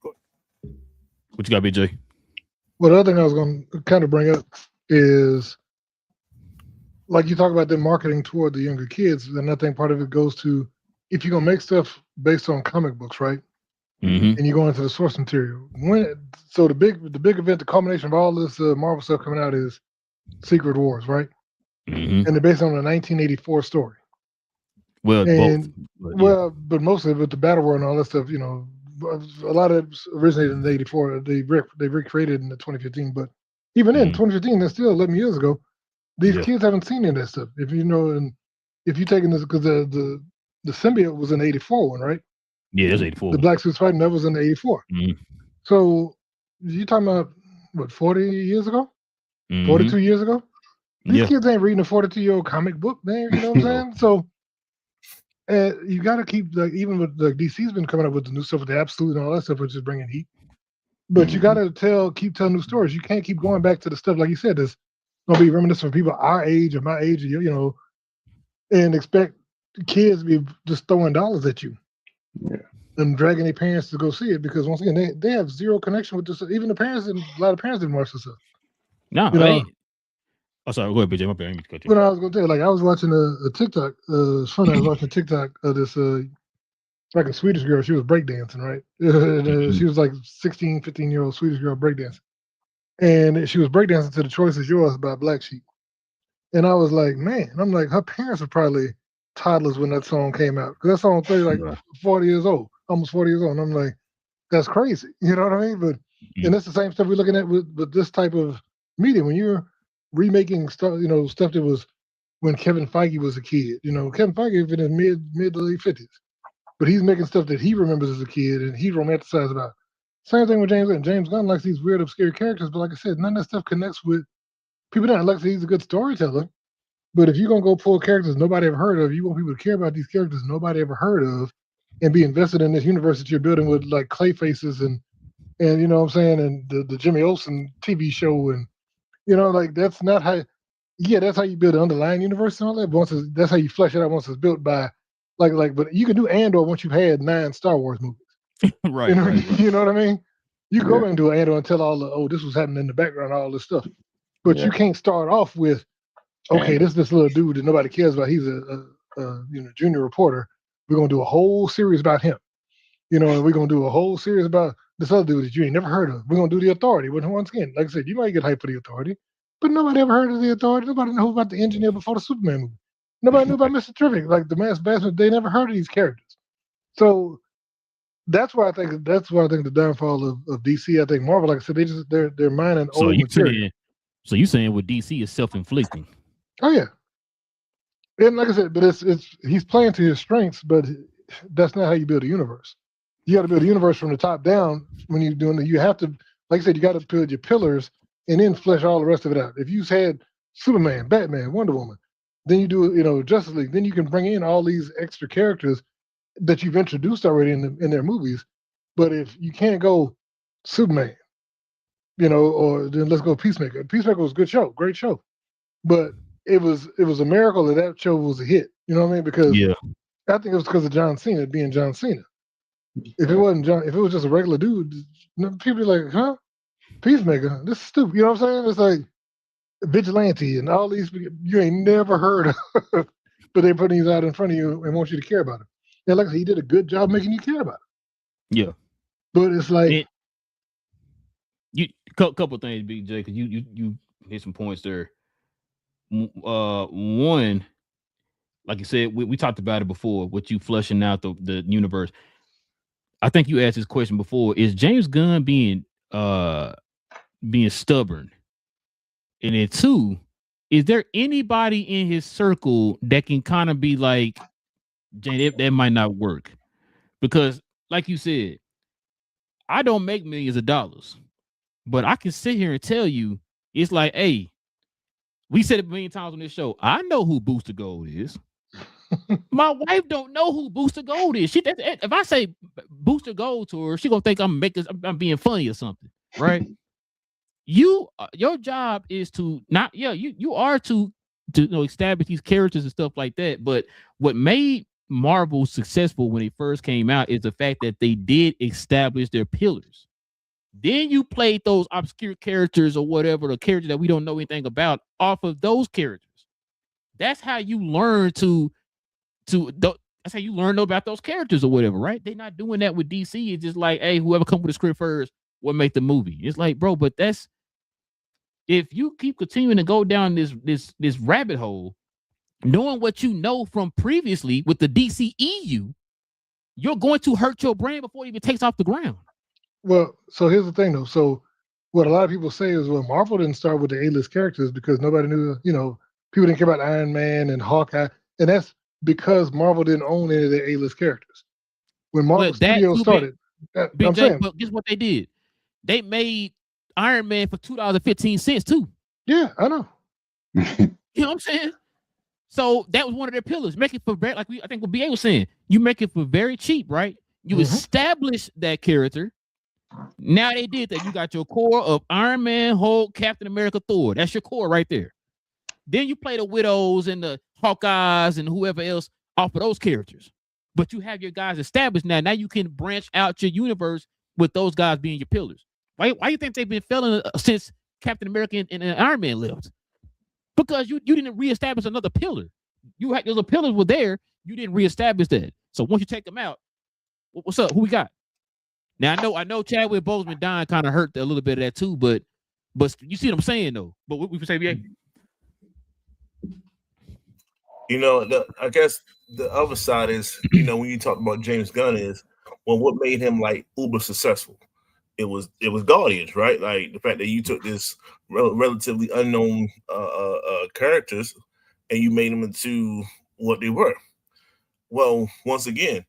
What you got, BJ? Well, the other thing I was going to kind of bring up is, like you talk about them marketing toward the younger kids, and I think part of it goes to, if you're going to make stuff based on comic books, right? And you go into the source material. So the big event, the culmination of all this Marvel stuff coming out is Secret Wars, right? And they're based on a 1984 story. Well, but mostly with the Battle War and all that stuff, you know, a lot of it originated in 84. They recreated in the 2015, but even in 2015, that's still 11 years ago. These kids haven't seen any of that stuff. If you know, and if you're taking this, because the symbiote was an 84 one, right? Yeah, that's 84. The Black Suits Fighting, that was in 84. So you're talking about what, 40 years ago? 42 years ago? These kids ain't reading a 42-year-old comic book, man. You know what I'm saying? So And you got to keep like even with the DC's been coming up with the new stuff with the Absolute and all that stuff, which is bringing heat. But you got to keep telling new stories. You can't keep going back to the stuff like you said. That's gonna be reminiscent for people our age or my age, you know, and expect kids to be just throwing dollars at you. Yeah. And dragging their parents to go see it because once again they have zero connection with this. Even the parents, a lot of parents didn't watch this stuff. No, You know, oh, sorry. Go ahead, BJ. My bad. I didn't cut you. what I was gonna tell you, like I was watching a TikTok. It's funny. I was watching a TikTok of this like a Swedish girl. She was breakdancing, right? She was like 16, 15-year-old Swedish girl breakdancing, and she was breakdancing to "The Choice Is Yours" by Black Sheep. And I was like, man, I'm like, her parents were probably toddlers when that song came out because that song was like 40 years old, almost 40 years old. And I'm like, that's crazy. You know what I mean? But and that's the same stuff we're looking at with this type of media. When you're remaking stuff, you know, stuff that was when Kevin Feige was a kid. You know, Kevin Feige was in his mid to late 50s, but he's making stuff that he remembers as a kid and he romanticized about. Same thing with James Gunn. James Gunn likes these weird, obscure characters, but like I said, none of that stuff connects with people. Don't like he's a good storyteller, but if you're gonna go pull characters nobody ever heard of, you want people to care about these characters nobody ever heard of, and be invested in this universe that you're building with like clay faces and you know what I'm saying, and the Jimmy Olsen TV show, and you know, like that's not how. Yeah, that's how you build an underlying universe and all that. But that's how you flesh it out once it's built by, But you can do Andor once you've had 9 Star Wars movies. Right, You know, right. you know what I mean? You go back and do Andor and tell all the this was happening in the background, all this stuff. But you can't start off with, okay, this little dude that nobody cares about. He's a junior reporter. We're gonna do a whole series about him. You know, and we're gonna do a whole series about this other dude that you ain't never heard of. We're gonna do the Authority. But once again, like I said, you might get hyped for the Authority, but nobody ever heard of the Authority. Nobody knew about the engineer before the Superman movie. Nobody knew about Mr. Terrific, like the Mass Bastard. They never heard of these characters. So that's why I think the downfall of DC. I think Marvel, like I said, they're mining old material. So you saying with DC is self-inflicting? Oh yeah, and like I said, but it's he's playing to his strengths, but that's not how you build a universe. You got to build a universe from the top down. When you're doing it, you have to, like I said, you got to build your pillars and then flesh all the rest of it out. If you had Superman, Batman, Wonder Woman, then you do Justice League, then you can bring in all these extra characters that you've introduced already in their movies. But if you can't go Superman, or then let's go Peacemaker. Peacemaker was a good show, great show, but it was a miracle that show was a hit. You know what I mean? Because I think it was because of John Cena being John Cena. If it wasn't if it was just a regular dude, people be like, huh? Peacemaker, this is stupid. You know what I'm saying? It's like Vigilante and all these you ain't never heard of, but they put these out in front of you and want you to care about it. And like I said, he did a good job making you care about it. Yeah. But it's like couple things, BJ, because you hit some points there. One, like you said, we talked about it before, with you flushing out the universe. I think you asked this question before. Is James Gunn being stubborn? And then 2, is there anybody in his circle that can kind of be like, Jay, that might not work? Because, like you said, I don't make millions of dollars, but I can sit here and tell you, it's like, hey, we said it a million times on this show. I know who Booster Gold is. My wife don't know who Booster Gold is. If I say Booster Gold to her, she gonna think I'm being funny or something, right? Your job is to not, you are to establish these characters and stuff like that. But what made Marvel successful when it first came out is the fact that they did establish their pillars. Then you played those obscure characters or whatever, the characters that we don't know anything about, off of those characters. That's how you learn that's how you learn about those characters or whatever, right? They're not doing that with DC. It's just like, hey, whoever come with the script first will make the movie. It's like, bro, but that's, if you keep continuing to go down this rabbit hole, knowing what you know from previously with the DCEU, you're going to hurt your brain before it even takes off the ground. Well, so here's the thing though. So what a lot of people say is, well, Marvel didn't start with the A-list characters because nobody knew, people didn't care about Iron Man and Hawkeye. And that's because Marvel didn't own any of the A-list characters. When Marvel Studios started, I'm saying, but guess what they did? They made Iron Man for $2.15 too. Yeah, I know. You know what I'm saying? So that was one of their pillars. Make it for very, like I think what BA was saying. You make it for very cheap, right? You establish that character. Now they did that. You got your core of Iron Man, Hulk, Captain America, Thor. That's your core right there. Then you play the Widows and the Hawkeyes and whoever else off of those characters. But you have your guys established now. Now you can branch out your universe with those guys being your pillars. Why you think they've been failing since Captain America and Iron Man left? Because you didn't reestablish another pillar. You had those pillars were there. You didn't reestablish that. So once you take them out, what's up? Who we got? Now I know Chadwick Boseman dying kind of hurt a little bit of that too, but you see what I'm saying though. But what we say, BA? You know, I guess the other side is, you know, when you talk about James Gunn is, well, what made him like uber successful? It was Guardians, right? Like the fact that you took this relatively unknown characters and you made them into what they were. Well, once again,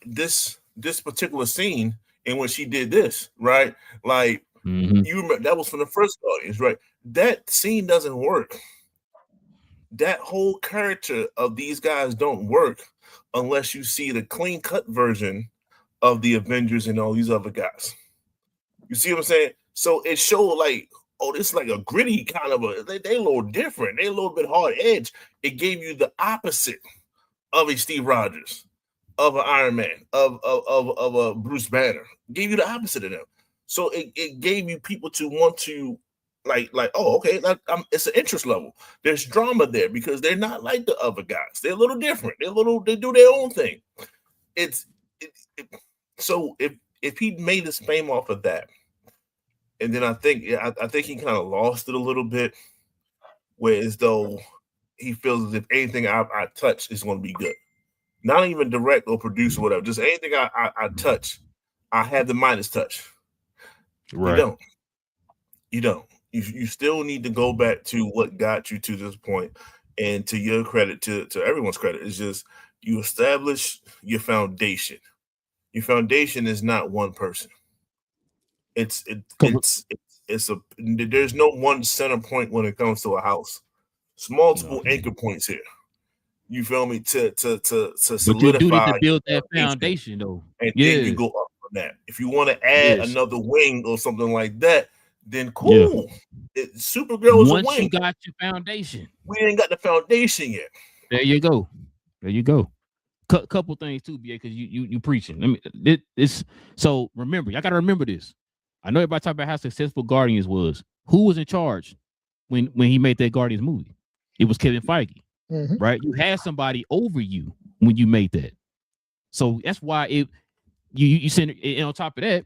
this particular scene in which he did this, right? Like you remember that was from the first Guardians, right? That scene doesn't work. That whole character of these guys don't work unless you see the clean cut version of the Avengers and all these other guys. You see what I'm saying? So it showed like, oh, this is like a gritty kind of they a little different. They a little bit hard edge. It gave you the opposite of a Steve Rogers, of an Iron Man, of a Bruce Banner. It gave you the opposite of them. So it gave you people to want to like, oh, okay, it's an interest level. There's drama there because they're not like the other guys. They're a little different. They do their own thing. So if he made his fame off of that, and then I think he kind of lost it a little bit, where as though he feels as if anything I touch is going to be good. Not even direct or produce or whatever. Just anything I touch, I have the Midas touch. Right. You don't. You still need to go back to what got you to this point. And to your credit, to everyone's credit, it's just you establish your foundation. Your foundation is not one person. There's no one center point when it comes to a house. It's multiple anchor points here. You feel me? To solidify. But you do need to build that foundation though. And then you go up from that. If you want to add another wing or something like that, then cool. Yeah. Supergirl is a wing. Once you got your foundation. We ain't got the foundation yet. There you go. Couple things too, BA, because you preaching. So remember, y'all gotta remember this. I know everybody talking about how successful Guardians was. Who was in charge when he made that Guardians movie? It was Kevin Feige, right? You had somebody over you when you made that. So that's why you send it. And on top of that,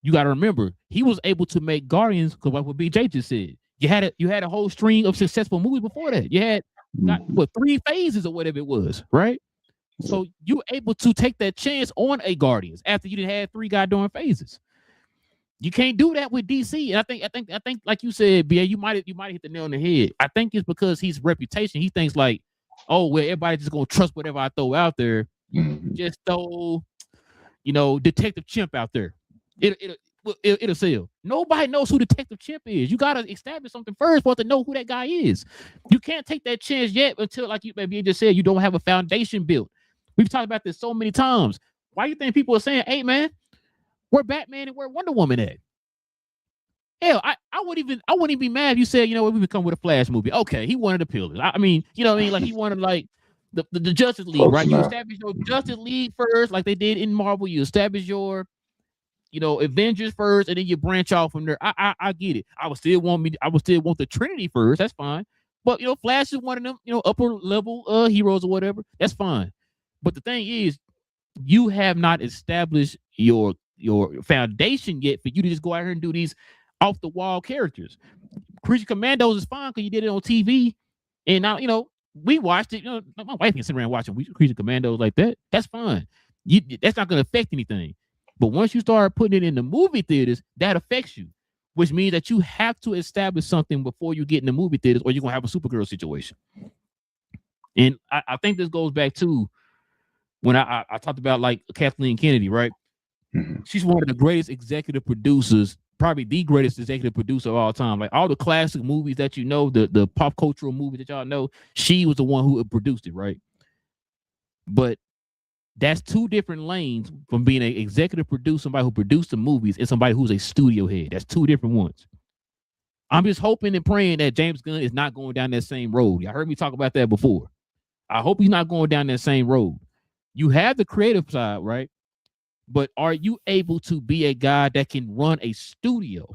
you got to remember he was able to make Guardians because what BJ just said. You had a whole string of successful movies before that. You had 3 phases or whatever it was, right? So you were able to take that chance on a Guardians after you had 3 goddamn phases. You can't do that with DC. And I think like you said, BA, you might hit the nail on the head. I think it's because his reputation. He thinks like, oh, well, everybody's just gonna trust whatever I throw out there. Just throw, Detective Chimp out there. It'll sell. Nobody knows who Detective Chimp is. You gotta establish something first for to know who that guy is. You can't take that chance yet until, like you maybe just said, you don't have a foundation built. We've talked about this so many times. Why do you think people are saying, hey man, where Batman and where Wonder Woman at? Hell, I wouldn't even be mad if you said, we would come with a Flash movie. Okay, he wanted the pillars. I mean, like he wanted like the Justice League, right? You establish your Justice League first, like they did in Marvel. You establish your Avengers first, and then you branch off from there. I get it. I would still want the Trinity first. That's fine. But Flash is one of them, upper level heroes or whatever. That's fine. But the thing is, you have not established your foundation yet for you to just go out here and do these off the wall characters. Creature Commandos is fine because you did it on TV, and now we watched it. My wife can sit around watching Creature Commandos like that. That's fine. That's not going to affect anything. But once you start putting it in the movie theaters, that affects you, which means that you have to establish something before you get in the movie theaters, or you're gonna have a Supergirl situation. And I think this goes back to when I talked about like Kathleen Kennedy, right? She's one of the greatest executive producers, probably the greatest executive producer of all time. Like all the classic movies that you know, the pop cultural movies that y'all know, she was the one who produced it, right? But that's two different lanes from being an executive producer, somebody who produced the movies, and somebody who's a studio head. That's two different ones. I'm just hoping and praying that James Gunn is not going down that same road. Y'all heard me talk about that before. I hope he's not going down that same road. You have the creative side, right? But are you able to be a guy that can run a studio?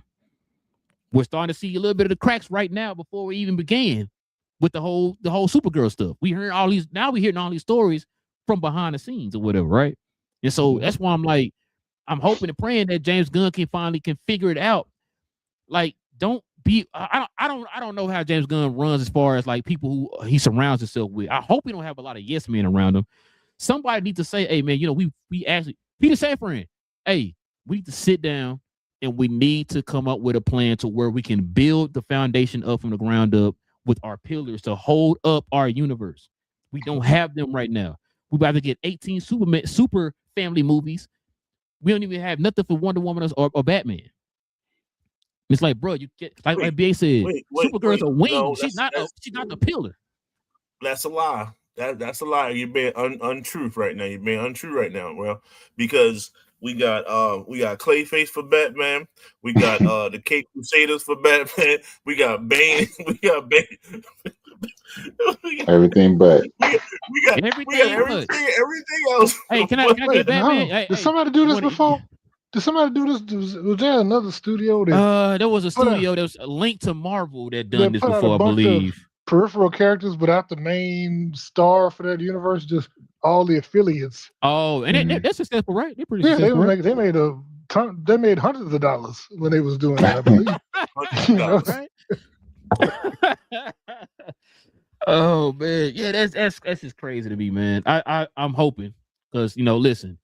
We're starting to see a little bit of the cracks right now before we even began with the whole Supergirl stuff. We're hearing all these stories from behind the scenes or whatever, right? And so that's why I'm hoping and praying that James Gunn can figure it out. Like, don't be I don't know how James Gunn runs as far as like people who he surrounds himself with. I hope he don't have a lot of yes men around him. Somebody needs to say, hey man, we actually Peter Safran, hey, we need to sit down and we need to come up with a plan to where we can build the foundation up from the ground up with our pillars to hold up our universe. We don't have them right now. We about to get 18 super family movies. We don't even have nothing for Wonder Woman or Batman. It's like, bro, you get like BA said, Supergirl's a wing. No, she's not the pillar. That's a lie. That's a lie. You're being untruth right now. You're being untrue right now. Well, because we got Clayface for Batman. We got the Cape Crusaders for Batman. We got Bane. We got Bane. Everything but. We got everything else. Hey, can I get Batman? No. Did somebody do this before? Did somebody do this? Was there another studio? There was a studio that was linked to Marvel that done this before, I believe. Peripheral characters without the main star for that universe, just all the affiliates. Oh, and that's successful, right? They're pretty successful. They made hundreds of dollars when they was doing that, I believe. Right? Oh man, yeah, that's just crazy to me, man. I'm hoping because listen,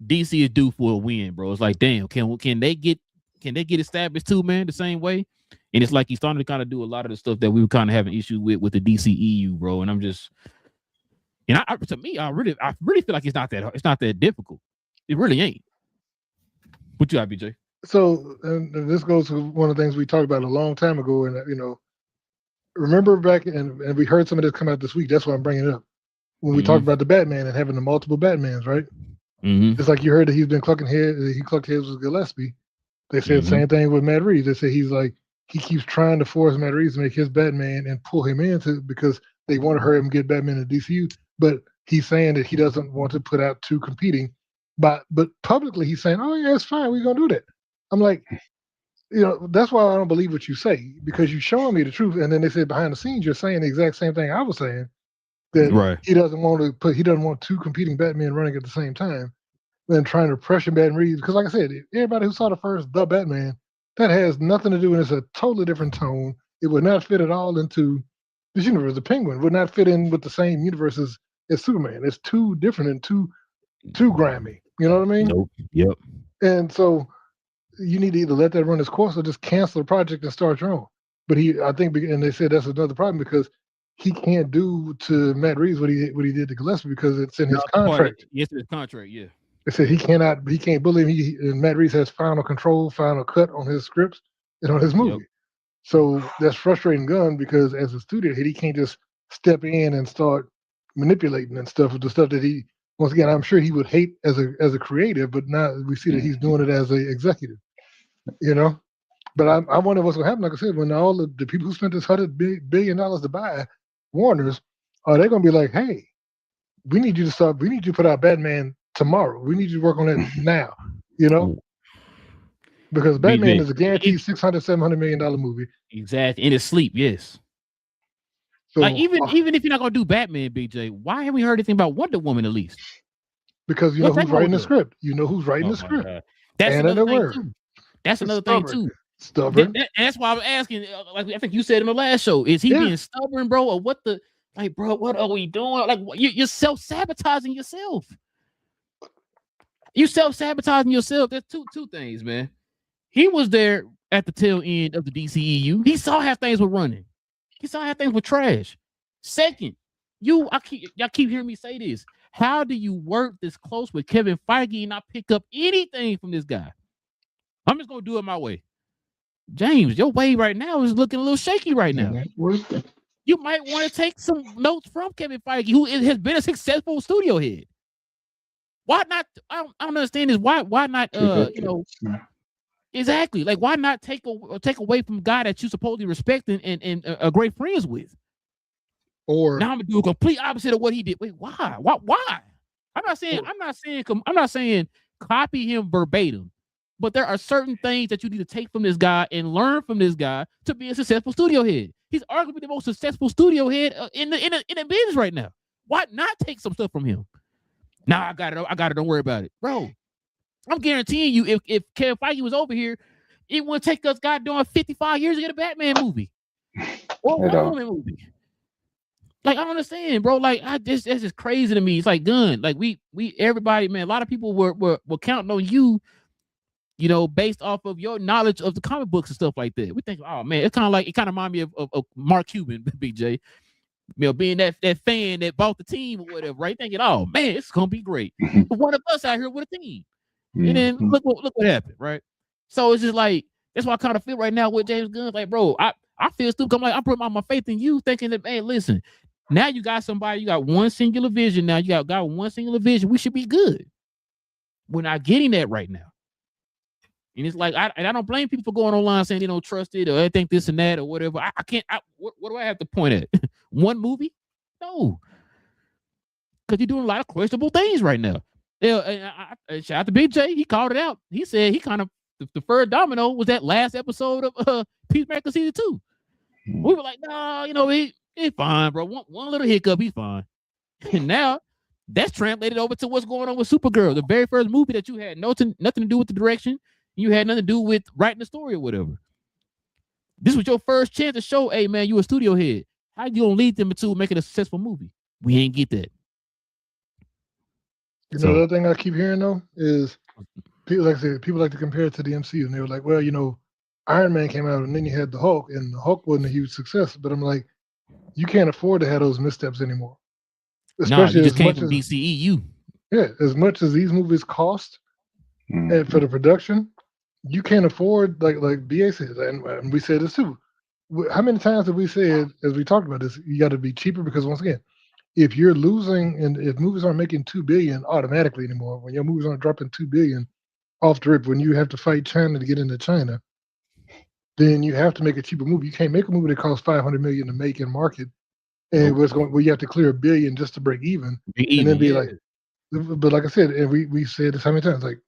DC is due for a win, bro. It's like, damn, can they get established too, man, the same way? And it's like he's starting to kind of do a lot of the stuff that we were kind of having issue with the DCEU, bro. And I'm just, to me, I really feel like it's not that difficult. It really ain't. What you got, BJ? So, and this goes to one of the things we talked about a long time ago, and remember back, and we heard some of this come out this week. That's why I'm bringing it up. When we talked about the Batman and having the multiple Batmans, right? It's like you heard that he's been clucking heads. He clucked heads with Gillespie. They said the same thing with Matt Reeves. They said he's like, he keeps trying to force Matt Reeves to make his Batman and pull him into because they want to hurry him get Batman in the DCU. But he's saying that he doesn't want to put out two competing. But publicly he's saying, oh yeah, it's fine. We're gonna do that. I'm like, that's why I don't believe what you say, because you're showing me the truth. And then they said behind the scenes, you're saying the exact same thing I was saying, that he doesn't want two competing Batman running at the same time and trying to pressure Batman Reeves. Because like I said, everybody who saw the first The Batman, that has nothing to do, and it's a totally different tone. It would not fit at all into this universe. The Penguin would not fit in with the same universe as Superman. It's too different and too grimy. You know what I mean? Nope. Yep. And so you need to either let that run its course or just cancel the project and start your own. But I think, and they said that's another problem because he can't do to Matt Reeves what he did to Gillespie because it's in his contract. Yes, it's contract. Yeah. They said he can't bully him. And Matt Reeves has final control, final cut on his scripts and on his movie. Yep. So that's frustrating Gunn because as a studio head, he can't just step in and start manipulating and stuff with the stuff that he, once again, I'm sure he would hate as a creative, but now we see that he's doing it as an executive, But I wonder what's going to happen. Like I said, when all the people who spent this $100 billion to buy Warner's, are they going to be like, hey, we need you to put out Batman tomorrow. We need you to work on it now, Because Batman is a guaranteed $600-700 million movie. Exactly. In his sleep, yes. So, like even if you're not gonna do Batman, BJ, why haven't we heard anything about Wonder Woman at least? Because you know who's writing the script. You know who's writing the script. That's another thing too. That's another thing too. Stubborn. That's why I was asking. Like I think you said in the last show, is he being stubborn, bro, or what? Bro, what are we doing? Like you're self-sabotaging yourself. You self-sabotaging yourself. There's two things, man. He was there at the tail end of the DCEU. He saw how things were running. He saw how things were trash. Second, y'all keep hearing me say this. How do you work this close with Kevin Feige and not pick up anything from this guy? I'm just gonna do it my way. James, your way right now is looking a little shaky right now. You might want to take some notes from Kevin Feige, who has been a successful studio head. Why not? I don't understand this. Why not? Exactly. Like, why not take away from a guy that you supposedly respect and are great friends with? Or now I'm gonna do a complete opposite of what he did. Wait, why? Why? I'm not saying copy him verbatim, but there are certain things that you need to take from this guy and learn from this guy to be a successful studio head. He's arguably the most successful studio head in the business right now. Why not take some stuff from him? Nah, I got it. Don't worry about it, bro. I'm guaranteeing you, if Kevin Feige was over here, it wouldn't take us goddamn 55 years to get a Batman movie or a Wonder Woman movie. Like, I don't understand, bro. Like, that's just crazy to me. It's like Gun. Like, we everybody, man. A lot of people were counting on you, based off of your knowledge of the comic books and stuff like that. We think, oh man, it kind of remind me of Mark Cuban, BJ. Being that fan that bought the team or whatever, right? Thinking, oh man, it's gonna be great. But one of us out here with a team, and then look what happened, right? So it's just like, that's why I kind of feel right now with James Gunn. Like, bro, I feel stupid. I'm like, I'm putting my faith in you, thinking that, hey, listen, now you got somebody, you got one singular vision. Now you got one singular vision. We should be good. We're not getting that right now. And it's like, I don't blame people for going online saying they don't trust it or I think this and that or whatever. I can't. What do I have to point at? One movie? No, because you're doing a lot of questionable things right now. Shout out to Big J. He called it out. He said he kind of the third domino was that last episode of Peacemaker season 2. We were like, no, he's fine, bro. One little hiccup, he's fine. And now that's translated over to what's going on with Supergirl, the very first movie that you had nothing to do with the direction. You had nothing to do with writing the story or whatever. This was your first chance to show, hey, man, you a studio head. How you gonna lead them into making a successful movie? We ain't get that. The other thing I keep hearing, though, is people like to compare it to the MCU. And they were like, well, Iron Man came out and then you had the Hulk, and the Hulk wasn't a huge success. But I'm like, you can't afford to have those missteps anymore. Especially you just came from DCEU. Yeah, as much as these movies cost and for the production, you can't afford, like BA said, and we said this too. How many times have we said, as we talked about this, you got to be cheaper? Because once again, if you're losing and if movies aren't making $2 billion automatically anymore, when your movies aren't dropping $2 billion off the rip, when you have to fight China to get into China, then you have to make a cheaper movie. You can't make a movie that costs $500 million to make and market, and where you have to clear $1 billion just to break even, and then be like, but like I said, and we said this how many times, like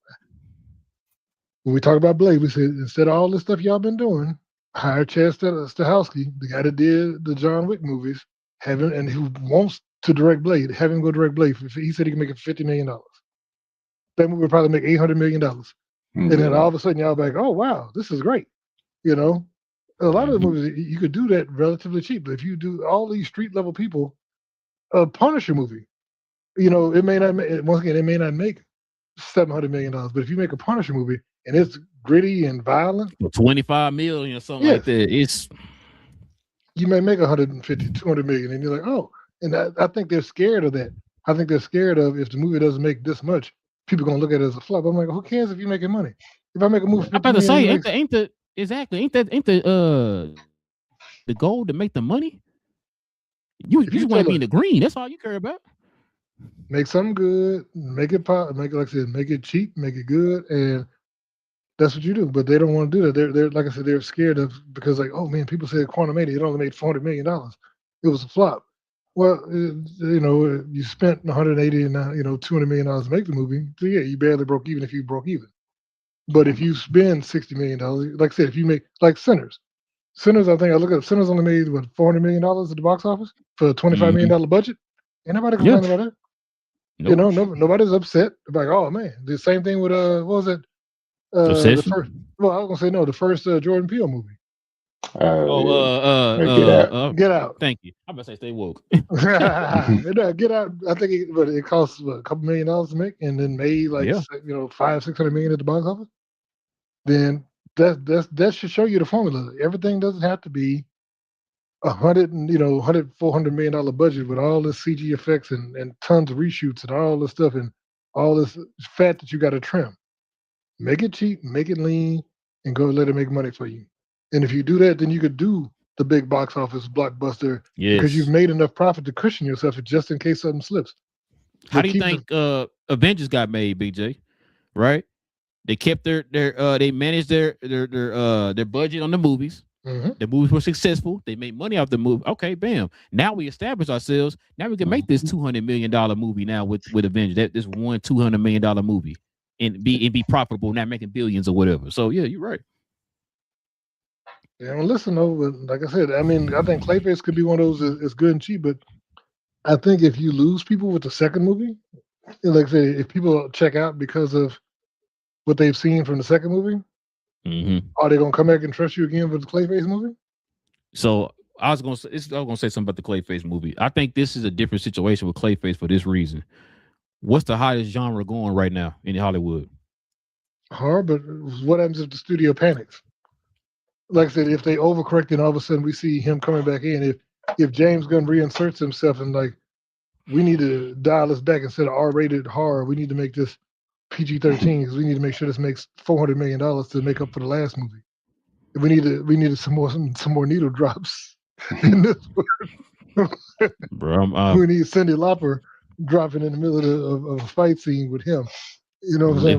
when we talk about Blade, we said instead of all this stuff y'all been doing, hire Chad Stahelski, the guy that did the John Wick movies, and who wants to direct Blade, have him go direct Blade. He said he can make it $50 million. That movie would probably make $800 million. And then all of a sudden y'all be like, oh wow, this is great. A lot of the movies you could do that relatively cheap. But if you do all these street level people, a Punisher movie, it may not make $700 million. But if you make a Punisher movie and it's gritty and violent, 25 million or something like that, you may make 150, 200 million, and you're like, oh. And I think they're scared of that. I think they're scared of, if the movie doesn't make this much, people gonna look at it as a flop. I'm like, who cares if you're making money? If I make a movie, I'm about to say, ain't the goal to make the money? You just want to be in the green. That's all you care about. Make something good, make it pop, make it, like I said, make it cheap, make it good, and that's what you do. But they don't want to do that. They're like I said, they're scared of, because like, oh man, people said Quantumania, it only made $400 million. It was a flop. Well, you spent 180 and $200 million to make the movie. So yeah, you barely broke even if you broke even. But if you spend $60 million, like I said, if you make like Sinners, I think I look at Sinners only made $400 million at the box office for a $25 million budget. Ain't nobody complaining about that. Nope. Nobody's upset. Like, oh man, the same thing with what was it? The first. Well, I was gonna say no, the first Jordan Peele movie. Get Out. Thank you. I'm gonna say stay woke. Get Out. I think it cost a couple $1 million to make, and then made like $500-600 million at the box office. Then that should show you the formula. Everything doesn't have to be $400 million budget with all this CG effects and tons of reshoots and all this stuff and all this fat that you got to trim. Make it cheap, make it lean, and go let it make money for you. And if you do that, then you could do the big box office blockbuster because you've Yes. made enough profit to cushion yourself just in case something slips. How But do you keep the think Avengers got made, BJ? Right? They kept their they managed their budget on the movies. Mhm. The movies were successful. They made money off the movie. Okay, bam. Now we established ourselves. Now we can make this $200 million movie now with Avengers. This one $200 million movie and be profitable, not making billions or whatever. So yeah, you're right. Yeah, well, listen though, but like I said, I mean, I think Clayface could be one of those that's good and cheap, but I think if you lose people with the second movie, like I say, if people check out because of what they've seen from the second movie, are they gonna come back and trust you again for the Clayface movie? So I was gonna say something about the Clayface movie. I think this is a different situation with Clayface for this reason. What's the hottest genre going right now in Hollywood? Hard, but what happens if the studio panics? Like I said, if they overcorrect and all of a sudden we see him coming back in, if James Gunn reinserts himself and like we need to dial this back instead of R-rated horror, we need to make this PG-13 because we need to make sure this makes $400 million to make up for the last movie. We needed some more needle drops in this one. Bro, We need Cyndi Lauper dropping in the middle of a fight scene with him. You know what I'm saying?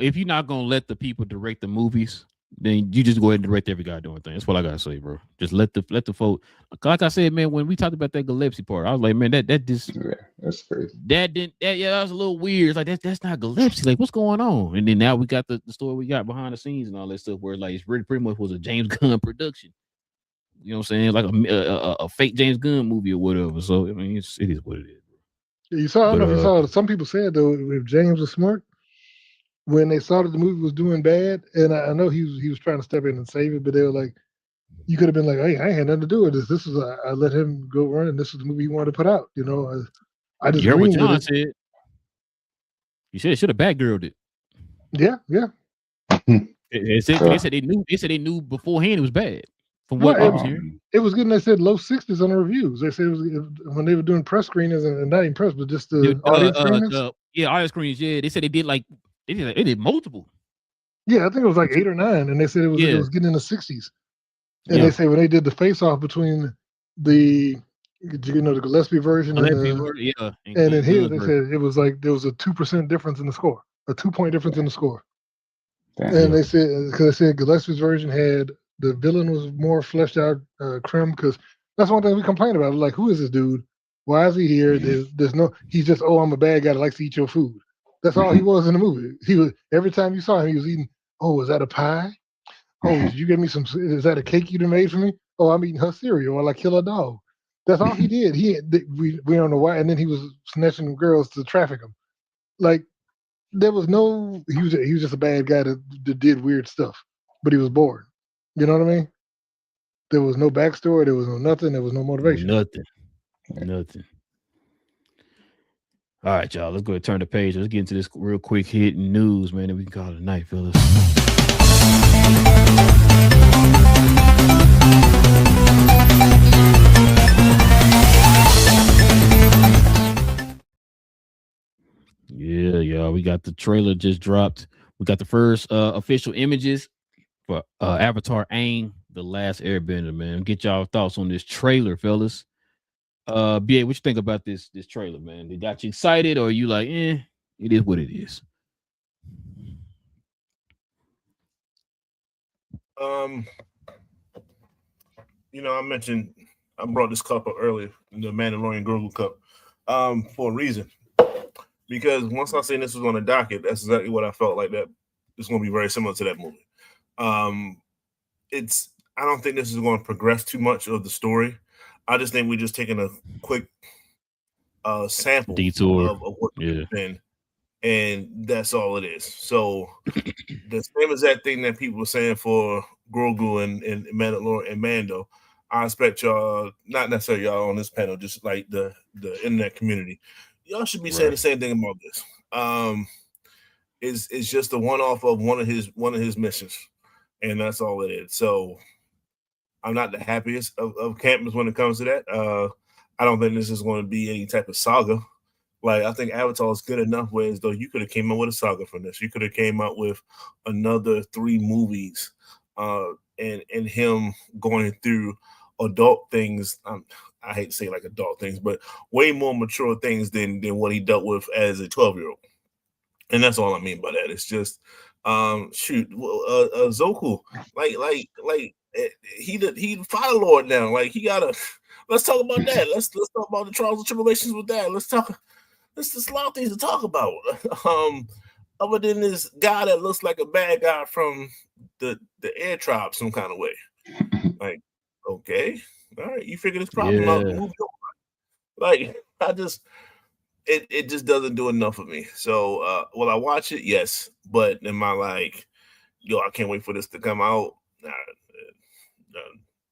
if you're not gonna let the people direct the movies, then you just go ahead and direct every guy doing thing. That's what I gotta say, bro. Just let the folk. Like I said, man, when we talked about that Gillespie part, I was like, man, that just that's crazy. That was a little weird. It's like that's not Gillespie. Like, what's going on? And then now we got the story we got behind the scenes and all that stuff, where like it's pretty much was a James Gunn production. You know what I'm saying? Like a fake James Gunn movie or whatever. So I mean, it is what it is. You saw. I don't know if you saw. Some people said though, if James was smart, when they saw that the movie was doing bad, and I know he was trying to step in and save it, but they were like, you could have been like, hey, I had nothing to do with this. This was I let him go run, and this was the movie he wanted to put out. You know, I just heard what greenlit John it. said. You said should have bad girled it. Yeah. They said they knew beforehand it was bad. From what I was hearing, it was getting. They said low 60s on the reviews. They said it was when they were doing press screenings and not even press, but just the audience screenings. Audience screenings. Yeah, they said they did multiple. Yeah, I think it was like 8 or 9, and they said it was getting in the 60s. And they say when they did the face off between the Gillespie version and then here they said it was like there was a 2% difference in the score, a 2-point difference in the score. And they said because they said Gillespie's version had the villain was more fleshed out, Krim, because that's one thing we complain about. Like, who is this dude? Why is he here? There's no. He's just I'm a bad guy that likes to eat your food. That's all he was in the movie. He was every time you saw him, he was eating. Oh, is that a pie? Oh, did you give me some? Is that a cake you made for me? Oh, I'm eating her cereal while I kill a dog. That's all he did. We don't know why. And then he was snatching girls to traffic them. Like there was no. He was just a bad guy that did weird stuff, but he was bored. You know what I mean? There was no backstory. There was no nothing. There was no motivation. Nothing. All right, y'all. Let's go ahead and turn the page. Let's get into this real quick hit news, man. And we can call it a night, fellas. Yeah, y'all. We got the trailer just dropped. We got the first official images for Avatar Aang, The Last Airbender, man. Get y'all thoughts on this trailer, fellas. BA, what you think about this trailer, man? It got you excited, or are you like, it is what it is? I brought this cup up earlier, the Mandalorian Grogu cup, for a reason. Because once I seen this was on the docket, that's exactly what I felt like that it's going to be very similar to that movie. I don't think this is going to progress too much of the story. I just think we're just taking a quick sample detour of what it's been, and that's all it is. So the same exact thing that people were saying for Grogu and Mandalorian and Mando, I expect y'all, not necessarily y'all on this panel, just like the internet community, y'all should be saying the same thing about this. It's just a one-off of one of his missions, and that's all it is. So I'm not the happiest of campers when it comes to that. I don't think this is going to be any type of saga. Like I think Avatar is good enough, whereas though you could have came out with a saga from this. You could have came out with another 3 movies, and him going through adult things. I hate to say like adult things, but way more mature things than what he dealt with as a 12-year-old. And that's all I mean by that. It's just, shoot, Zoku, he the Fire Lord now. Like he gotta. Let's talk about that. Let's talk about the trials and tribulations with that. There's a lot of things to talk about. Other than this guy that looks like a bad guy from the air tribe some kind of way. Like, okay, all right, you figure this problem out. Yeah. Move on. Like, it just doesn't do enough for me. So, will I watch it? Yes, but am I like, yo, I can't wait for this to come out? Nah,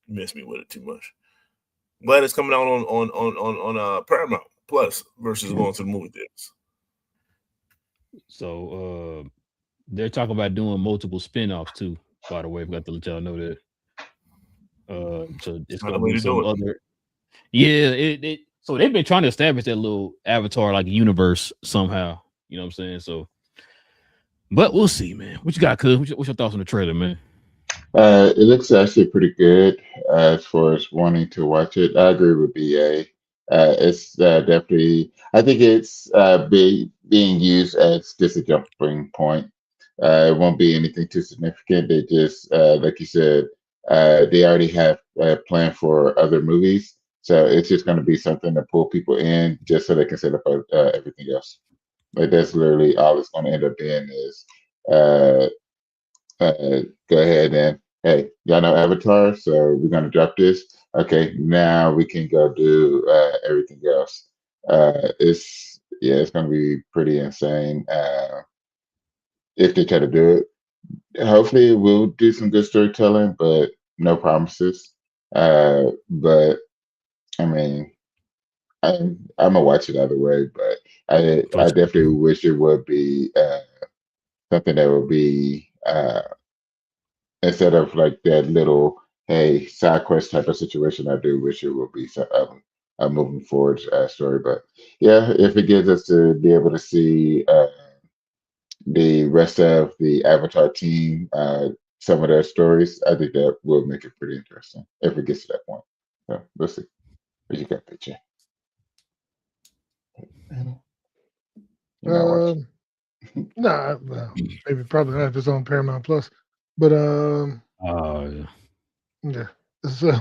miss me with it too much. Glad it's coming out on Paramount Plus versus going to the movie theaters. So they're talking about doing multiple spin-offs too. By the way, I've got to let y'all know that. So it's Not the gonna way be to do some it. other. Yeah, it. So they've been trying to establish that little Avatar like universe somehow. You know what I'm saying? So, but we'll see, man. What you got, cuz? What's your thoughts on the trailer, man? It looks actually pretty good as far as wanting to watch it. I agree with BA. It's definitely, I think it's being used as just a jumping point. It won't be anything too significant. They just, like you said, they already have a plan for other movies. So it's just going to be something to pull people in just so they can set up everything else. Like that's literally all it's going to end up being is uh, go ahead and hey, y'all know Avatar, so we're gonna drop this. Okay, now we can go do everything else. It's yeah, it's gonna be pretty insane if they try to do it. Hopefully, we'll do some good storytelling, but no promises. But I mean, I'm gonna watch it either way, but For I sure. definitely wish it would be something that would be instead of like that little hey side quest type of situation. I do wish it would be a moving forward story, but yeah, if it gives us to be able to see the rest of the Avatar team, some of their stories, I think that will make it pretty interesting if it gets to that point. So we'll see. What you got, picture? You're not watching. Nah, well, maybe probably not if it's on Paramount Plus. But Yeah. yeah. So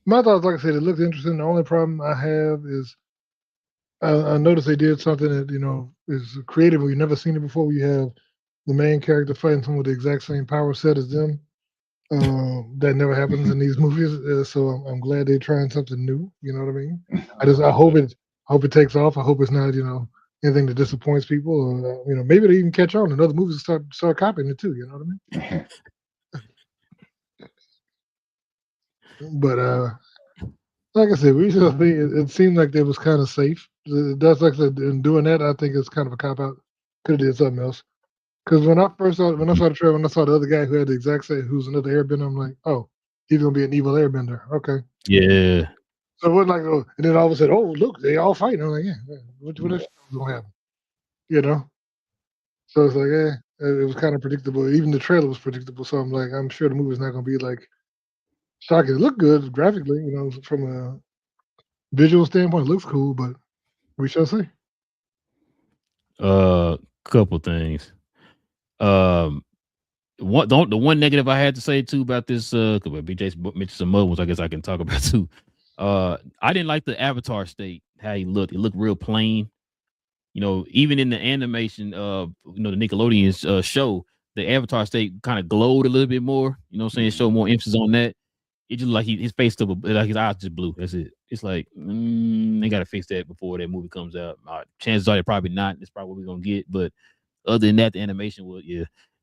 my thoughts, like I said, it looks interesting. The only problem I have is I noticed they did something that is creative. We've never seen it before. We have the main character fighting someone with the exact same power set as them. That never happens in these movies. So I'm glad they're trying something new. You know what I mean? I hope it takes off. I hope it's not anything that disappoints people. Or maybe they even catch on and other movies start copying it too. You know what I mean? But like I said, we just think it seemed like they was kind of safe. That's like I said, in doing that, I think it's kind of a cop out. Could have did something else. Because when I saw the trailer, when I saw the other guy who had the exact same, who's another airbender, I'm like, oh, he's gonna be an evil airbender. Okay. Yeah. So it wasn't like, oh, and then all of a sudden, oh, look, they all fighting. I'm like, yeah, what else gonna happen? You know? So it's like, it was kind of predictable. Even the trailer was predictable. So I'm like, I'm sure the movie's not gonna be like shocking. It looked good graphically, from a visual standpoint, it looks cool, but we shall see. Couple things. Um, the one negative I had to say too about this, because BJ mentioned some other ones, I guess I can talk about too. I didn't like the Avatar state, how he looked. It looked real plain. Even in the animation of the Nickelodeon show, the Avatar state kind of glowed a little bit more. You know what I'm saying? Show more emphasis on that. It just like his face like his eyes just blue. That's it. It's like they gotta fix that before that movie comes out. Chances are they're probably not. It's probably what we're gonna get. But other than that, the animation was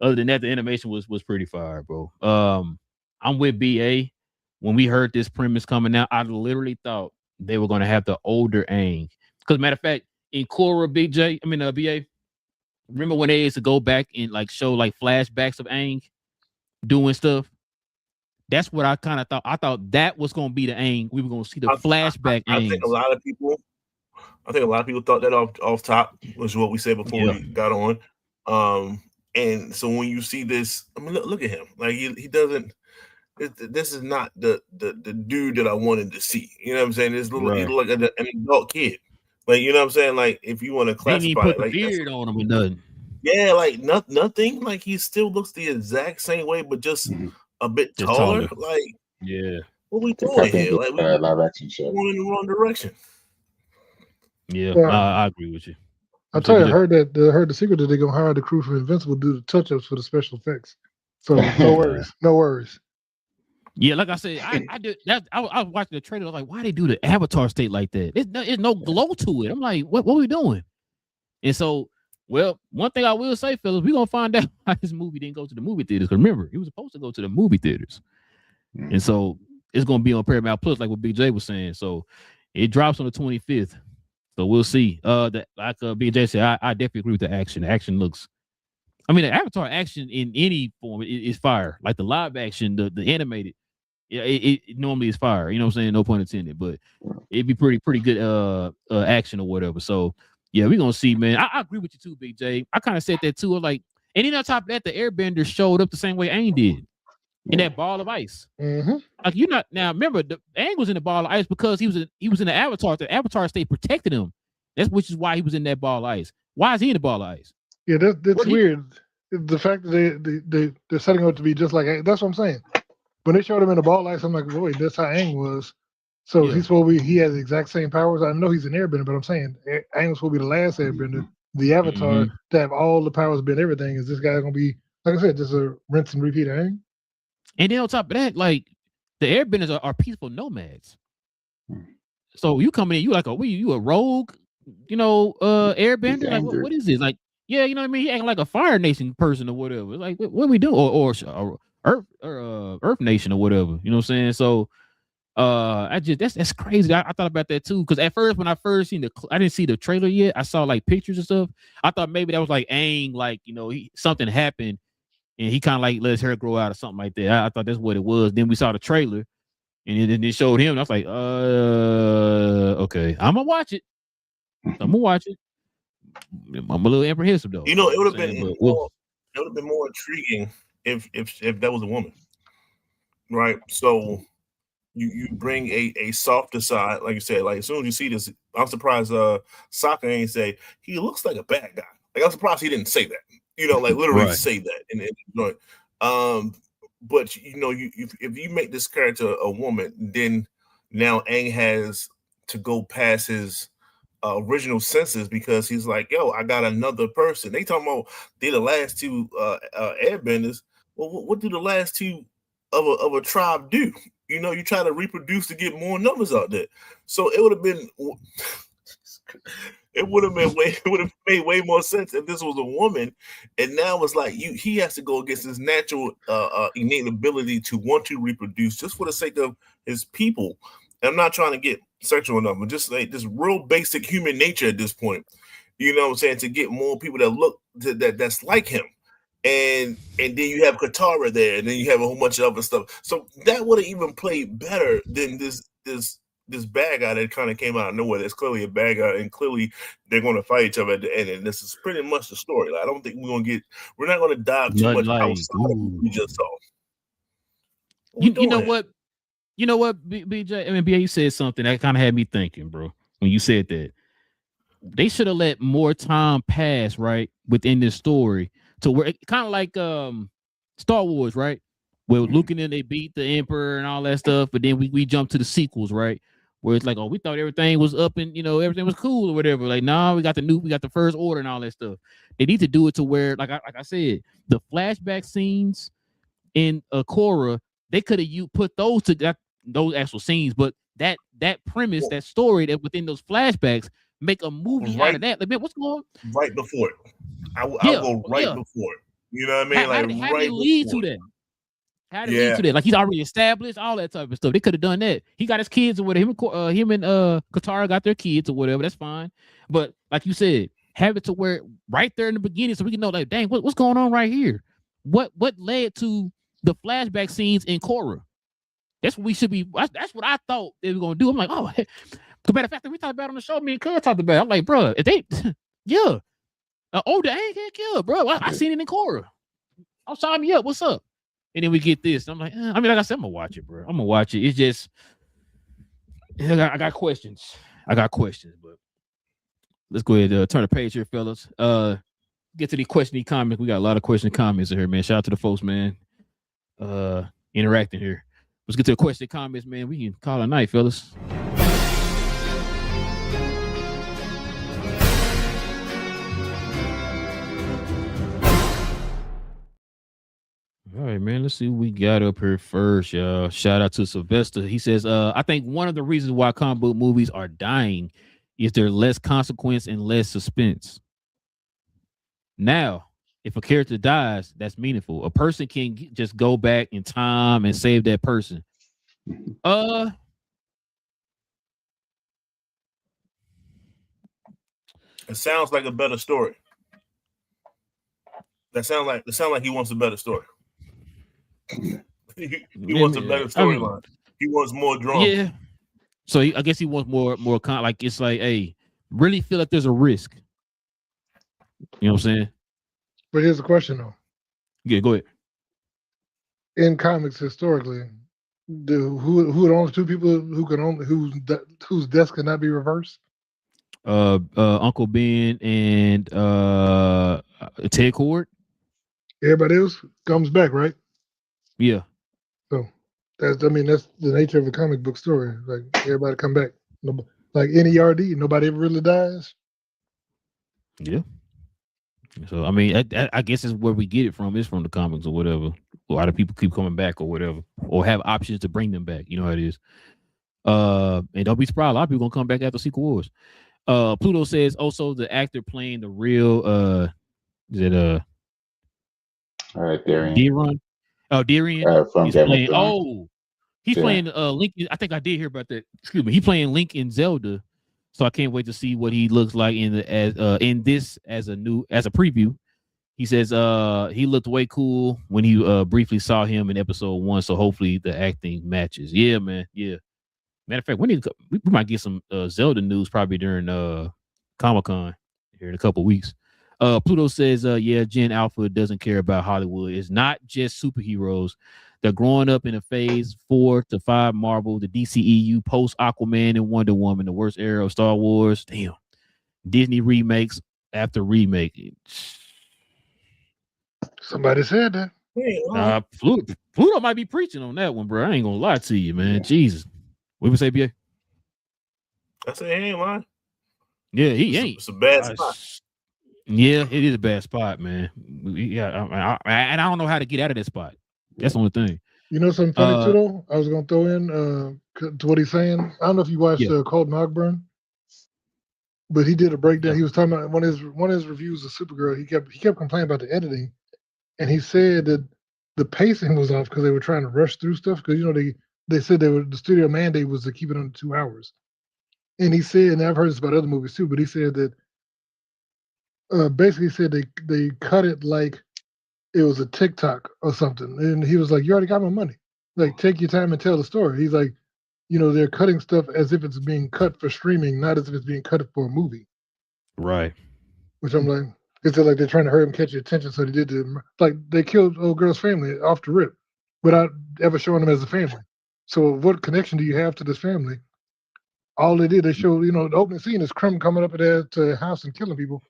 Other than that, the animation was pretty fire, bro. I'm with BA. When we heard this premise coming out, I literally thought they were gonna have the older Aang. Because matter of fact, in Korra, BA, remember when they used to go back and like show like flashbacks of Aang doing stuff? That's what I kind of thought. I thought that was going to be the aim. We were going to see the flashback I think a aims. lot of people. I think a lot of people thought that off top was what we said before we got on. And so when you see this, I mean, look at him. Like he doesn't. This is not the dude that I wanted to see. You know what I'm saying? This little, he look like an adult kid. Like, you know what I'm saying? Like, if you want to Didn't even classify put it, the like beard on him or nothing. Yeah, like nothing. Like he still looks the exact same way, but just a bit taller. Like, yeah, what we doing here? Like, we live action show. going in the wrong direction. Yeah, I agree with you. I tell you, I heard the secret that they're gonna hire the crew for Invincible to do the touch-ups for the special effects. So no worries. Yeah, like I said, I did that. I was watching the trailer. I was like, why they do the Avatar state like that? There's no glow to it. I'm like, what are we doing? And so, well, one thing I will say, fellas, we're gonna find out why this movie didn't go to the movie theaters. Because remember, it was supposed to go to the movie theaters, and so it's gonna be on Paramount Plus, like what Big J was saying. So it drops on the 25th. So we'll see. Like Big J said, I definitely agree with the action. The action looks. I mean, the Avatar action in any form is fire. Like the live action, the animated. Yeah, it normally is fire. You know what I'm saying? No pun intended, but it'd be pretty good action or whatever. So yeah, we're gonna see, man. I agree with you too, Big J. I kind of said that too. Like, and then on top of that, the Airbender showed up the same way Aang did in that ball of ice. Mm-hmm. Like you're not now. Remember, the Aang was in the ball of ice because he was in the Avatar. The Avatar state protected him. Which is why he was in that ball of ice. Why is he in the ball of ice? Yeah, that's weird. The fact that they're setting up to be just like that's what I'm saying. When they showed him in the ball ice, I'm like, well, wait, that's how Aang was. So he's supposed to be, he has the exact same powers. I know he's an airbender, but I'm saying Aang was supposed to be the last airbender. The Avatar to have all the powers, been everything. Is this guy gonna be, like I said, just a rinse and repeat Aang? And then on top of that, like the airbenders are peaceful nomads. So you come in, you like you a rogue, airbender? Like what is this? Like, yeah, you know what I mean? He acting like a Fire Nation person or whatever. Like what are we doing? Or Earth Nation or whatever. You know what I'm saying? So that's crazy. I thought about that too. Because at first, when I first seen I didn't see the trailer yet. I saw like pictures and stuff. I thought maybe that was like Aang, like, something happened and he kind of like let his hair grow out or something like that. I thought that's what it was. Then we saw the trailer and then it showed him. And I was like, okay, I'm gonna watch it. I'm a little apprehensive though. It would have been more intriguing if that was a woman, right? So you bring a softer side, like you said. Like as soon as you see this, I'm surprised Sokka ain't say he looks like a bad guy. Like I'm surprised he didn't say that. Like literally say that. But if you make this character a woman, then now Aang has to go past his original senses because he's like, yo, I got another person. They talking about they're the last two airbenders. Well, what do the last two of a tribe do? You try to reproduce to get more numbers out there. So it would have been made way more sense if this was a woman. And now it's like he has to go against his natural innate ability to want to reproduce just for the sake of his people. And I'm not trying to get sexual enough, but just like this real basic human nature at this point. You know what I'm saying? To get more people that look that's like him. And then you have Katara there, and then you have a whole bunch of other stuff. So that would have even played better than this bad guy that kind of came out of nowhere. That's clearly a bad guy, and clearly they're going to fight each other at the end. And this is pretty much the story. Like, I don't think we're not going to dive too much outside of what we just saw. You know what? You know what, BJ? I mean, BA, you said something that kind of had me thinking, bro. When you said that, they should have let more time pass, right, within this story. So we're kind of like Star Wars, right? Where Luke and then they beat the Emperor and all that stuff, but then we jump to the sequels, right? Where it's like, oh, we thought everything was up and everything was cool or whatever. Like, nah, we got the First Order and all that stuff. They need to do it to where, like I said, the flashback scenes in Korra, they could have put those actual scenes, but that premise, that story that within those flashbacks, make a movie out of that. Like, man, what's going on? Right before it. I'll go before it. You know what I mean? How did it lead to that? How did it lead to that? Like, he's already established all that type of stuff. They could have done that. He got his kids or whatever. Him and Katara got their kids or whatever. That's fine. But like you said, have it to where right there in the beginning, so we can know, like, dang, what's going on right here? What led to the flashback scenes in Korra? That's what we should be. That's what I thought they were gonna do. I'm like, oh, hey. Matter of fact, we talked about it on the show. Me and Cuz talked about it. I'm like, bro, if they, yeah, older ain't get killed, bro. I seen it in Cora. I'll sign me up. What's up? And then we get this. I'm like, I mean, like I said, I'm gonna watch it, bro. I'm gonna watch it. It's just, I got questions. But let's go ahead and turn the page here, fellas. Get to the questioning comments. We got a lot of question comments in here, man. Shout out to the folks, man. Interacting here. Let's get to the question comments, man. We can call it a night, fellas. All right, man. Let's see what we got up here first, y'all. Shout out to Sylvester. He says, I think one of the reasons why comic book movies are dying is there less consequence and less suspense. Now, if a character dies, that's meaningful. A person can just go back in time and save that person. It sounds like a better story. That sounds like he wants a better story. he wants a better storyline. He wants more drama. Yeah. So I guess he wants more like it's like, hey, really feel like there's a risk. You know what I'm saying? But here's the question though. Yeah, go ahead. In comics historically, who are the only two people whose deaths cannot be reversed? Uncle Ben and Ted Cord. Everybody else comes back, right? Yeah. So that's the nature of a comic book story. Like everybody come back. Like NERD, nobody ever really dies. Yeah. So I mean, I guess it's where we get it from. It's from the comics or whatever. A lot of people keep coming back or whatever, or have options to bring them back. You know how it is. And don't be surprised, a lot of people gonna come back after Secret Wars. Pluto says also the actor playing the real Darian. Darian. From He's Game playing. of Thrones. He's playing Link. I think I did hear about that. Excuse me. He playing Link in Zelda. So I can't wait to see what he looks like in this as a preview. He says he looked way cool when he briefly saw him in episode 1. So hopefully the acting matches. Yeah, man. Yeah. Matter of fact, we might get some Zelda news probably during Comic-Con here in a couple weeks. Pluto says, Gen Alpha doesn't care about Hollywood. It's not just superheroes. They're growing up in a phase 4 to 5 Marvel, the DCEU, post Aquaman and Wonder Woman, the worst era of Star Wars. Damn. Disney remakes after remake. Somebody said that. Pluto might be preaching on that one, bro. I ain't gonna lie to you, man. Jesus. What you say, BA? I say he ain't lying. Yeah, he ain't. It's a bad spot. Yeah, it is a bad spot, man. Yeah, and I don't know how to get out of that spot. That's the only thing. You know something funny too, though? I was gonna throw in to what he's saying. I don't know if you watched Colton Ogburn, but he did a breakdown. Yeah. He was talking about one of his reviews of Supergirl. He kept complaining about the editing, and he said that the pacing was off because they were trying to rush through stuff. Because they said the studio mandate was to keep it under 2 hours, and he said, and I've heard this about other movies too, but he said that basically said they cut it like it was a TikTok or something. And he was like, you already got my money. Like, take your time and tell the story. He's like, they're cutting stuff as if it's being cut for streaming, not as if it's being cut for a movie. Right. Which I'm like, it's like they're trying to hurry him, catch your attention. So they killed old girl's family off the rip without ever showing them as a family. So what connection do you have to this family? All they did, they showed, the opening scene is Crumb coming up to the house and killing people.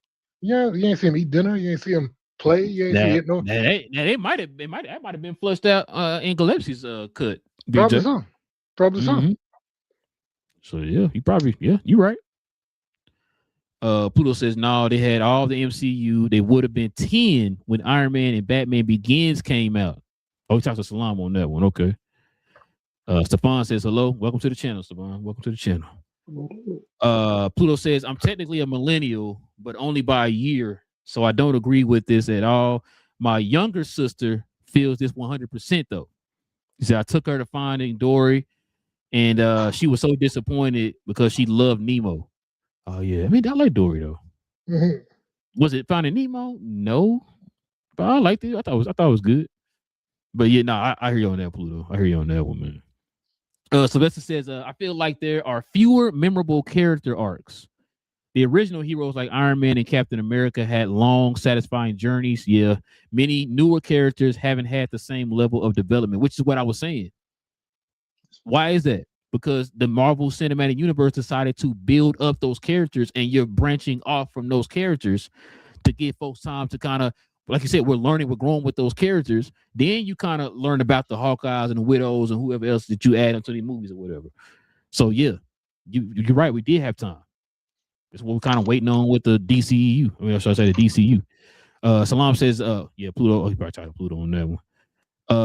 Yeah, you ain't see him eat dinner. You ain't see him play. You ain't see it. No. That might have been flushed out in Gillespie's cut. Probably so. Mm-hmm. So yeah, you're right. Pluto says no, they had all the MCU. They would have been 10 when Iron Man and Batman Begins came out. Oh, he talks to Salam on that one. Okay. Stefan says hello. Welcome to the channel, Stefan. Welcome to the channel. Pluto says I'm technically a millennial, but only by a year, so I don't agree with this at all. My younger sister feels this 100% though. He said I took her to Finding Dory, and she was so disappointed because she loved Nemo. Oh yeah, I mean I like Dory though. Mm-hmm. Was it Finding Nemo? No, but I liked it. I thought it was good. But yeah, no, I hear you on that, Pluto. I hear you on that one, man. Sylvester says, I feel like there are fewer memorable character arcs. The original heroes like Iron Man and Captain America had long, satisfying journeys. Yeah, many newer characters haven't had the same level of development, which is what I was saying. Why is that? Because the Marvel Cinematic Universe decided to build up those characters, and you're branching off from those characters to give folks time to kind of, like you said, we're growing with those characters. Then you kind of learn about the Hawkeyes and the Widows and whoever else that you add into these movies or whatever. So yeah, you're right. We did have time. It's what we're kind of waiting on with the DCEU. I mean, should I say the DCU? Salam says, yeah, Pluto. Oh, he probably tried Pluto on that one.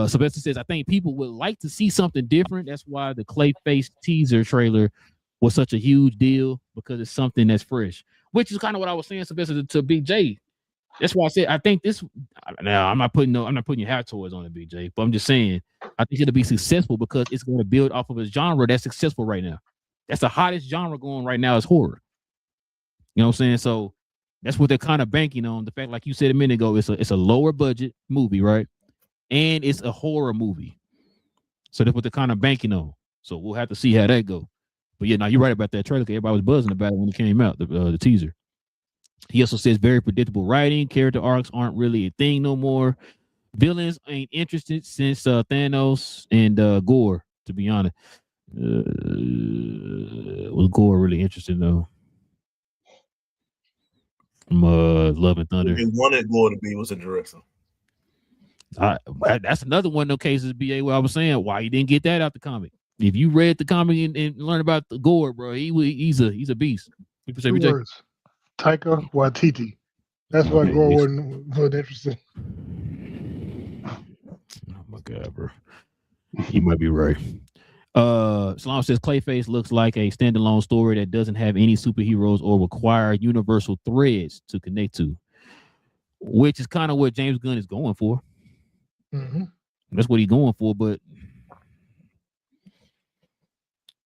Sylvester says, I think people would like to see something different. That's why the Clayface teaser trailer was such a huge deal, because it's something that's fresh, which is kind of what I was saying, Sylvester, to Big J. That's why I said I think this. Now I'm not putting your hat toys on it, Big J, but I'm just saying I think it'll be successful because it's going to build off of a genre that's successful right now. That's the hottest genre going right now is horror. You know what I'm saying? So that's what they're kind of banking on. The fact, like you said a minute ago, it's a lower budget movie, right? And it's a horror movie. So that's what they're kind of banking on. So we'll have to see how that goes. But yeah, now you're right about that trailer. Everybody was buzzing about it when it came out, the teaser. He also says very predictable writing. Character arcs aren't really a thing no more. Villains ain't interested since Thanos and Gore, to be honest. Was Gore really interested though? From Love and Thunder. They wanted Gore to be was interesting. That's another one of those cases, BA, where I was saying why you didn't get that out the comic. If you read the comic and learn about the Gore, bro, he's a beast. People say words. Taika Waititi. That's why Gore wasn't interested. Oh my god, bro. You might be right. Salam says Clayface looks like a standalone story that doesn't have any superheroes or require universal threads to connect to, which is kind of what James Gunn is going for. Mm-hmm. That's what he's going for, but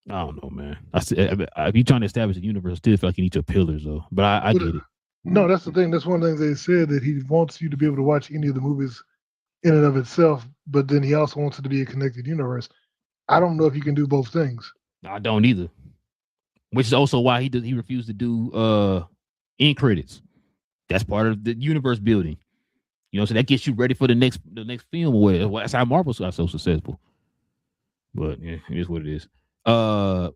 I don't know, man. If you're trying to establish a universe, I still feel like you need your pillars, though. But I get it. No, that's the thing. That's one of the things they said, that he wants you to be able to watch any of the movies in and of itself, but then he also wants it to be a connected universe. I don't know if you can do both things. I don't either. Which is also why he refused to do end credits. That's part of the universe building. You know, so that gets you ready for the next film. That's how Marvel got so successful. But yeah, it is what it is.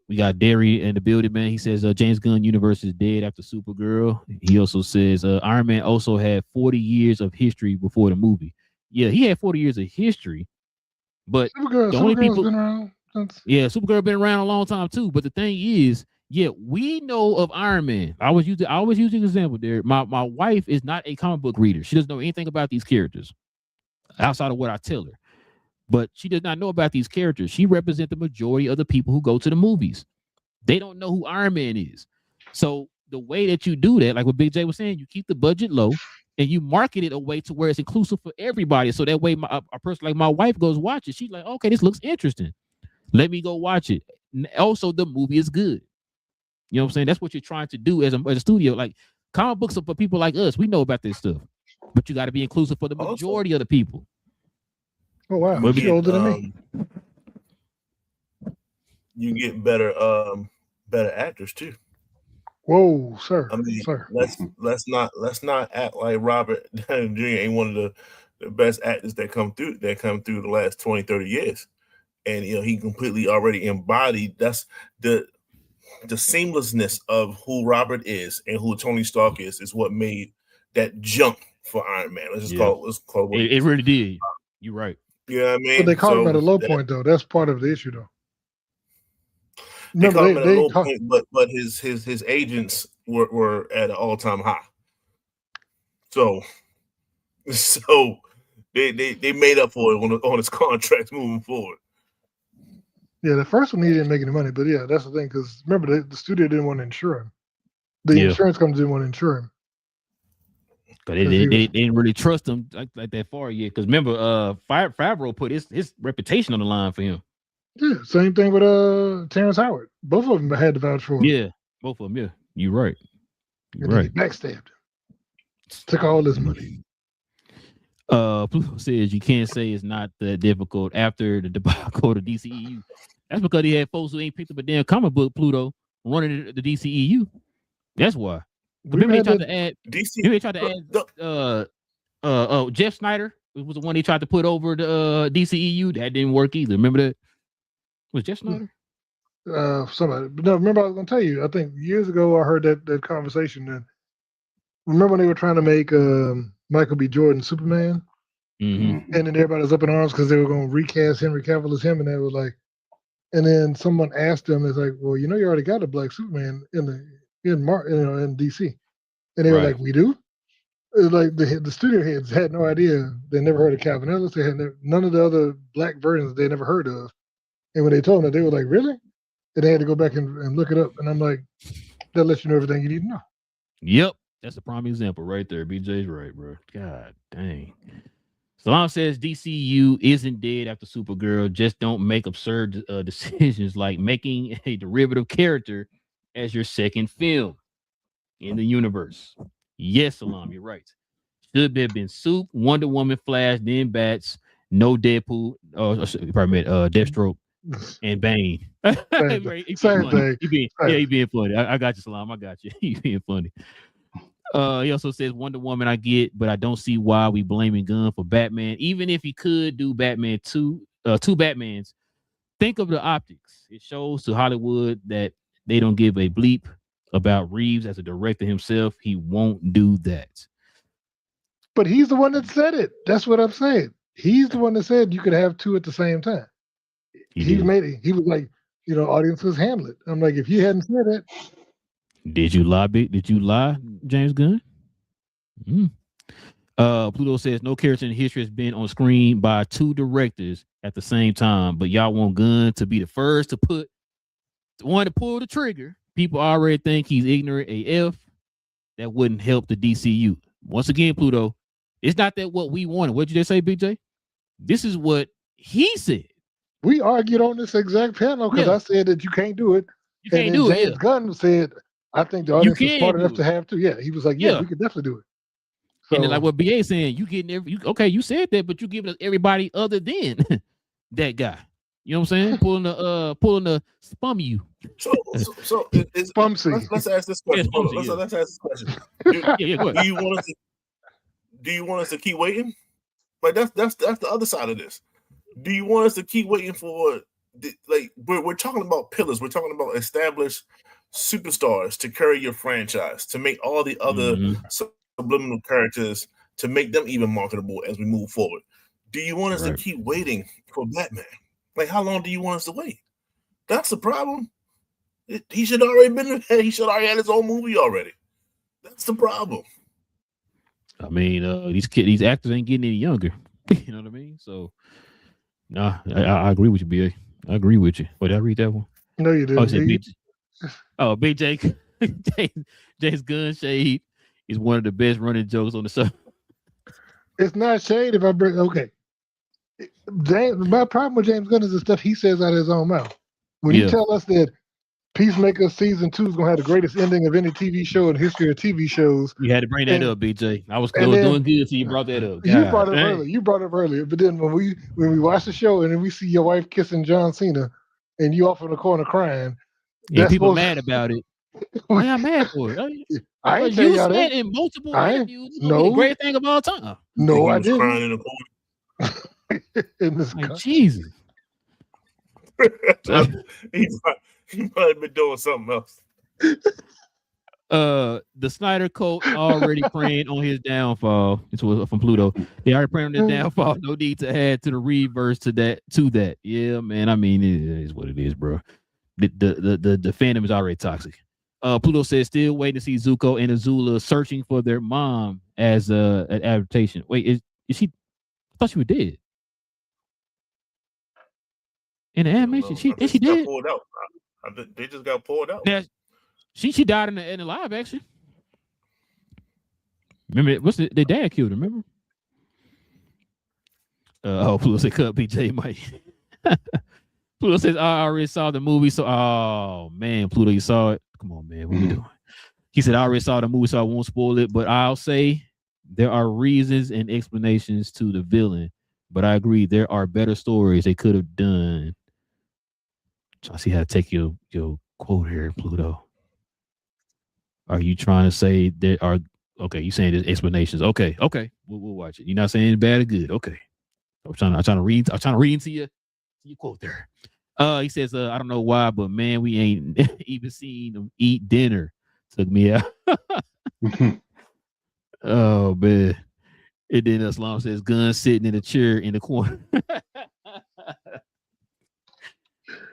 We got Derry in the building, man. He says James Gunn universe is dead after Supergirl. He also says Iron Man also had 40 years of history before the movie. Yeah, he had 40 years of history, but Supergirl's been around since. Yeah, Supergirl been around a long time too. But the thing is, yeah, we know of Iron Man. I always use an example there. My wife is not a comic book reader. She doesn't know anything about these characters outside of what I tell her. But she does not know about these characters. She represents the majority of the people who go to the movies. They don't know who Iron Man is. So the way that you do that, like what Big J was saying, you keep the budget low and you market it a way to where it's inclusive for everybody. So that way a person like my wife goes watch it. She's like, okay, this looks interesting. Let me go watch it. Also, the movie is good. You know what I'm saying? That's what you're trying to do as a studio. Like comic books are for people like us. We know about this stuff. But you got to be inclusive for the majority of the people. Oh wow, you're older than me. You get better actors too. Whoa, sir. I mean, sir. let's not act like Robert Jr. ain't one of the best actors that come through the last 20, 30 years. And you know, he completely already embodied that's the seamlessness of who Robert is and who Tony Stark is what made that jump for Iron Man. Let's call it. It really did. You're right. Yeah, you know what I mean, but they caught him at a low point, though. That's part of the issue, though. They caught him at a low point, but his agents were at an all-time high. So they made up for it on his contracts moving forward. Yeah, the first one he didn't make any money, but yeah, that's the thing. Because remember, the studio didn't want to insure him. The insurance company didn't want to insure him. But they didn't really trust him like that far yet. Because remember, Favreau put his reputation on the line for him. Yeah, same thing with Terrence Howard. Both of them had to vouch for him. Yeah, both of them. Yeah, you're right. You're right. Backstabbed. Took all this money. Pluto says you can't say it's not that difficult after the debacle of the DCEU. That's because he had folks who ain't picked up a damn comic book Pluto running the DCEU. That's why. Remember they tried to add DC. Remember they tried to add Jeff Snyder was the one they tried to put over the DCEU. That didn't work either. Remember that? Was Jeff Snyder? Somebody. But no, remember I was gonna tell you. I think years ago I heard that conversation. And remember when they were trying to make Michael B. Jordan Superman, Mm-hmm. and then everybody was up in arms because they were going to recast Henry Cavill as him, and they were like, and then someone asked them, it's like, well, you already got a black Superman in DC, and they were like, we do. It was like the studio heads had no idea. They never heard of Calvin Ellis. They had none of the other black versions they never heard of. And when they told them, they were like, really? And they had to go back and look it up. And I'm like, that lets you know everything you need to know. Yep. That's a prime example right there. BJ's right, bro. God dang. Salam says DCU isn't dead after Supergirl. Just don't make absurd decisions like making a derivative character as your second film in the universe. Yes, Salam, you're right. Should have been Soup, Wonder Woman, Flash, then Bats, no Deadpool, Deathstroke, and Bane. Same thing. You being funny. I got you, Salam. I got you. You being funny. He also says Wonder Woman I get, but I don't see why we blaming Gunn for Batman. Even if he could do Batman two Batmans, think of the optics. It shows to Hollywood that they don't give a bleep about Reeves as a director himself. He won't do that. But he's the one that said it. That's what I'm saying. He's the one that said you could have two at the same time. He made it. He was like, audiences Hamlet. I'm like, if you hadn't said it. Did you lie, James Gunn? Pluto says no character in history has been on screen by two directors at the same time, but y'all want Gunn to be the first to pull the trigger. People already think he's ignorant AF. That wouldn't help the DCU. Once again, Pluto, it's not that what we wanted. What did you just say, BJ? This is what he said. We argued on this exact panel because I said that you can't do it. You can't do it. James Gunn said, I think the audience is smart enough to have to. Yeah, he was like, we could definitely do it. So, and then like what BA saying, you said that, but you giving us everybody other than that guy. You know what I'm saying? Pulling the spum you. So it's Spumsy. Let's ask this question. Let's ask this question. Do you want us to keep waiting? Like that's the other side of this. Do you want us to keep waiting for we're talking about pillars, we're talking about established superstars to carry your franchise, to make all the other subliminal characters, to make them even marketable as we move forward. Do you want us to keep waiting for Batman? Like, how long do you want us to wait? That's the problem. He should already had his own movie already. That's the problem. I mean, these actors ain't getting any younger. You know what I mean? So, nah, I agree with you, BA. I agree with you. Did I read that one? No, you didn't. BJ. James Gunn shade is one of the best running jokes on the show. It's not shade if I bring. Okay. My problem with James Gunn is the stuff he says out of his own mouth. When you tell us that Peacemaker season 2 is going to have the greatest ending of any TV show in the history of TV shows. You had to bring that up, BJ. I was doing good until you brought that up. You brought it up earlier. But then when we watch the show and then we see your wife kissing John Cena and you off in the corner crying. And people mad about it. Why y'all mad for it? I ain't saying y'all that. In multiple interviews. No. The great thing of all time. No, I didn't. Crying in the corner. Jesus. He probably been doing something else. The Snyder Cult already praying on his downfall. It's from Pluto. They already praying on his downfall. No need to add to the reverse to that. Yeah, man. I mean, it is what it is, bro. The fandom is already toxic. Pluto says still waiting to see Zuko and Azula searching for their mom as an adaptation. Wait, is she? I thought she was dead. In the animation, she did. Pulled out. They just got pulled out. Now, she died in the live action. Remember, what's the dad killed her? Remember? Pluto said, "Cut BJ Mike." Pluto says, "I already saw the movie." So, oh man, Pluto, you saw it. Come on, man, what are we doing? He said, "I already saw the movie, so I won't spoil it. But I'll say there are reasons and explanations to the villain. But I agree, there are better stories they could have done." Trying to see how to take your quote here, Pluto. Are you trying to say there are okay? You saying there's explanations? Okay, we'll watch it. You're not saying bad or good. Okay, I'm trying to read into your quote there. He says, I don't know why, but man, we ain't even seen them eat dinner. Took me out. Oh man. And then Islam says, gun sitting in a chair in the corner.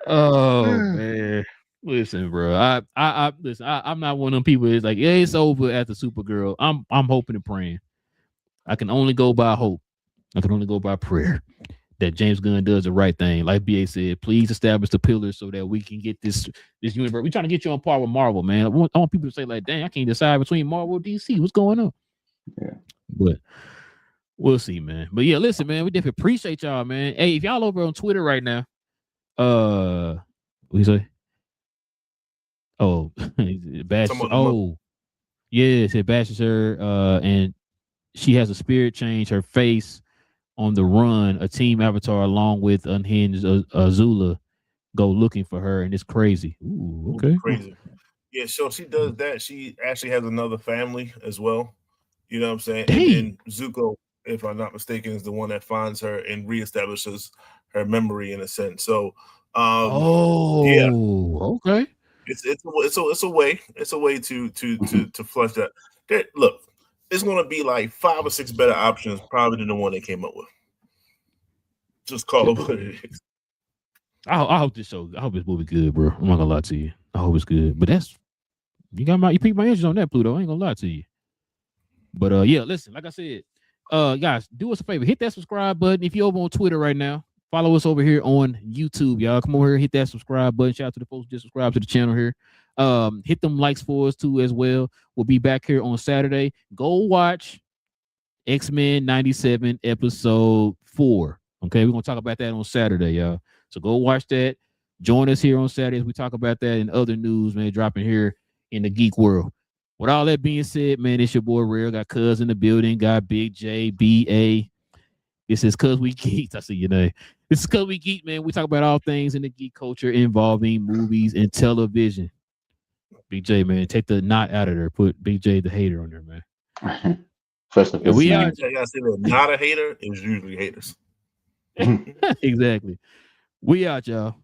Oh man. Listen, bro. I listen. I'm not one of them people. It's like, yeah, it's over after Supergirl. I'm hoping and praying. I can only go by hope. I can only go by prayer that James Gunn does the right thing. Like BA said, please establish the pillars so that we can get this universe. We're trying to get you on par with Marvel, man. I want people to say like, dang, I can't decide between Marvel and DC. What's going on? Yeah. But we'll see, man. But yeah, listen, man, we definitely appreciate y'all, man. Hey, if y'all over on Twitter right now, what you say? Oh, Bash. Oh, yeah, it said bashes her, and she has a spirit change. Her face on the run. A team avatar along with Unhinged Azula go looking for her, and it's crazy. Ooh, okay, crazy. Yeah, so she does that. She actually has another family as well. You know what I'm saying? And Zuko, if I'm not mistaken, is the one that finds her and reestablishes her memory in a sense. So, yeah, okay. It's a way to flush that. Look, it's gonna be like 5 or 6 better options probably than the one they came up with. Just call it what it is. I hope this movie good, bro. I'm not gonna lie to you. I hope it's good. But you piqued my interest on that, Pluto. I ain't gonna lie to you. But yeah, listen, like I said, guys, do us a favor, hit that subscribe button. If you're over on Twitter right now, follow us over here on YouTube, y'all. Come over here, hit that subscribe button. Shout out to the folks who just subscribe to the channel here. Hit them likes for us too as well. We'll be back here on Saturday. Go watch X-Men 97 episode 4. Okay, we're gonna talk about that on Saturday, y'all. So go watch that. Join us here on Saturday as we talk about that and other news, man, dropping here in the geek world. With all that being said, man, it's your boy Rare. Got Cuz in the building. Got Big J, BA. This is Cuz We Geeked. I see your name. This is Cuz We Geeked, man. We talk about all things in the geek culture involving movies and television. Big J, man, take the not out of there. Put Big J the hater on there, man. First of all, we are. I gotta say that not a hater is usually haters. Exactly. We out, y'all.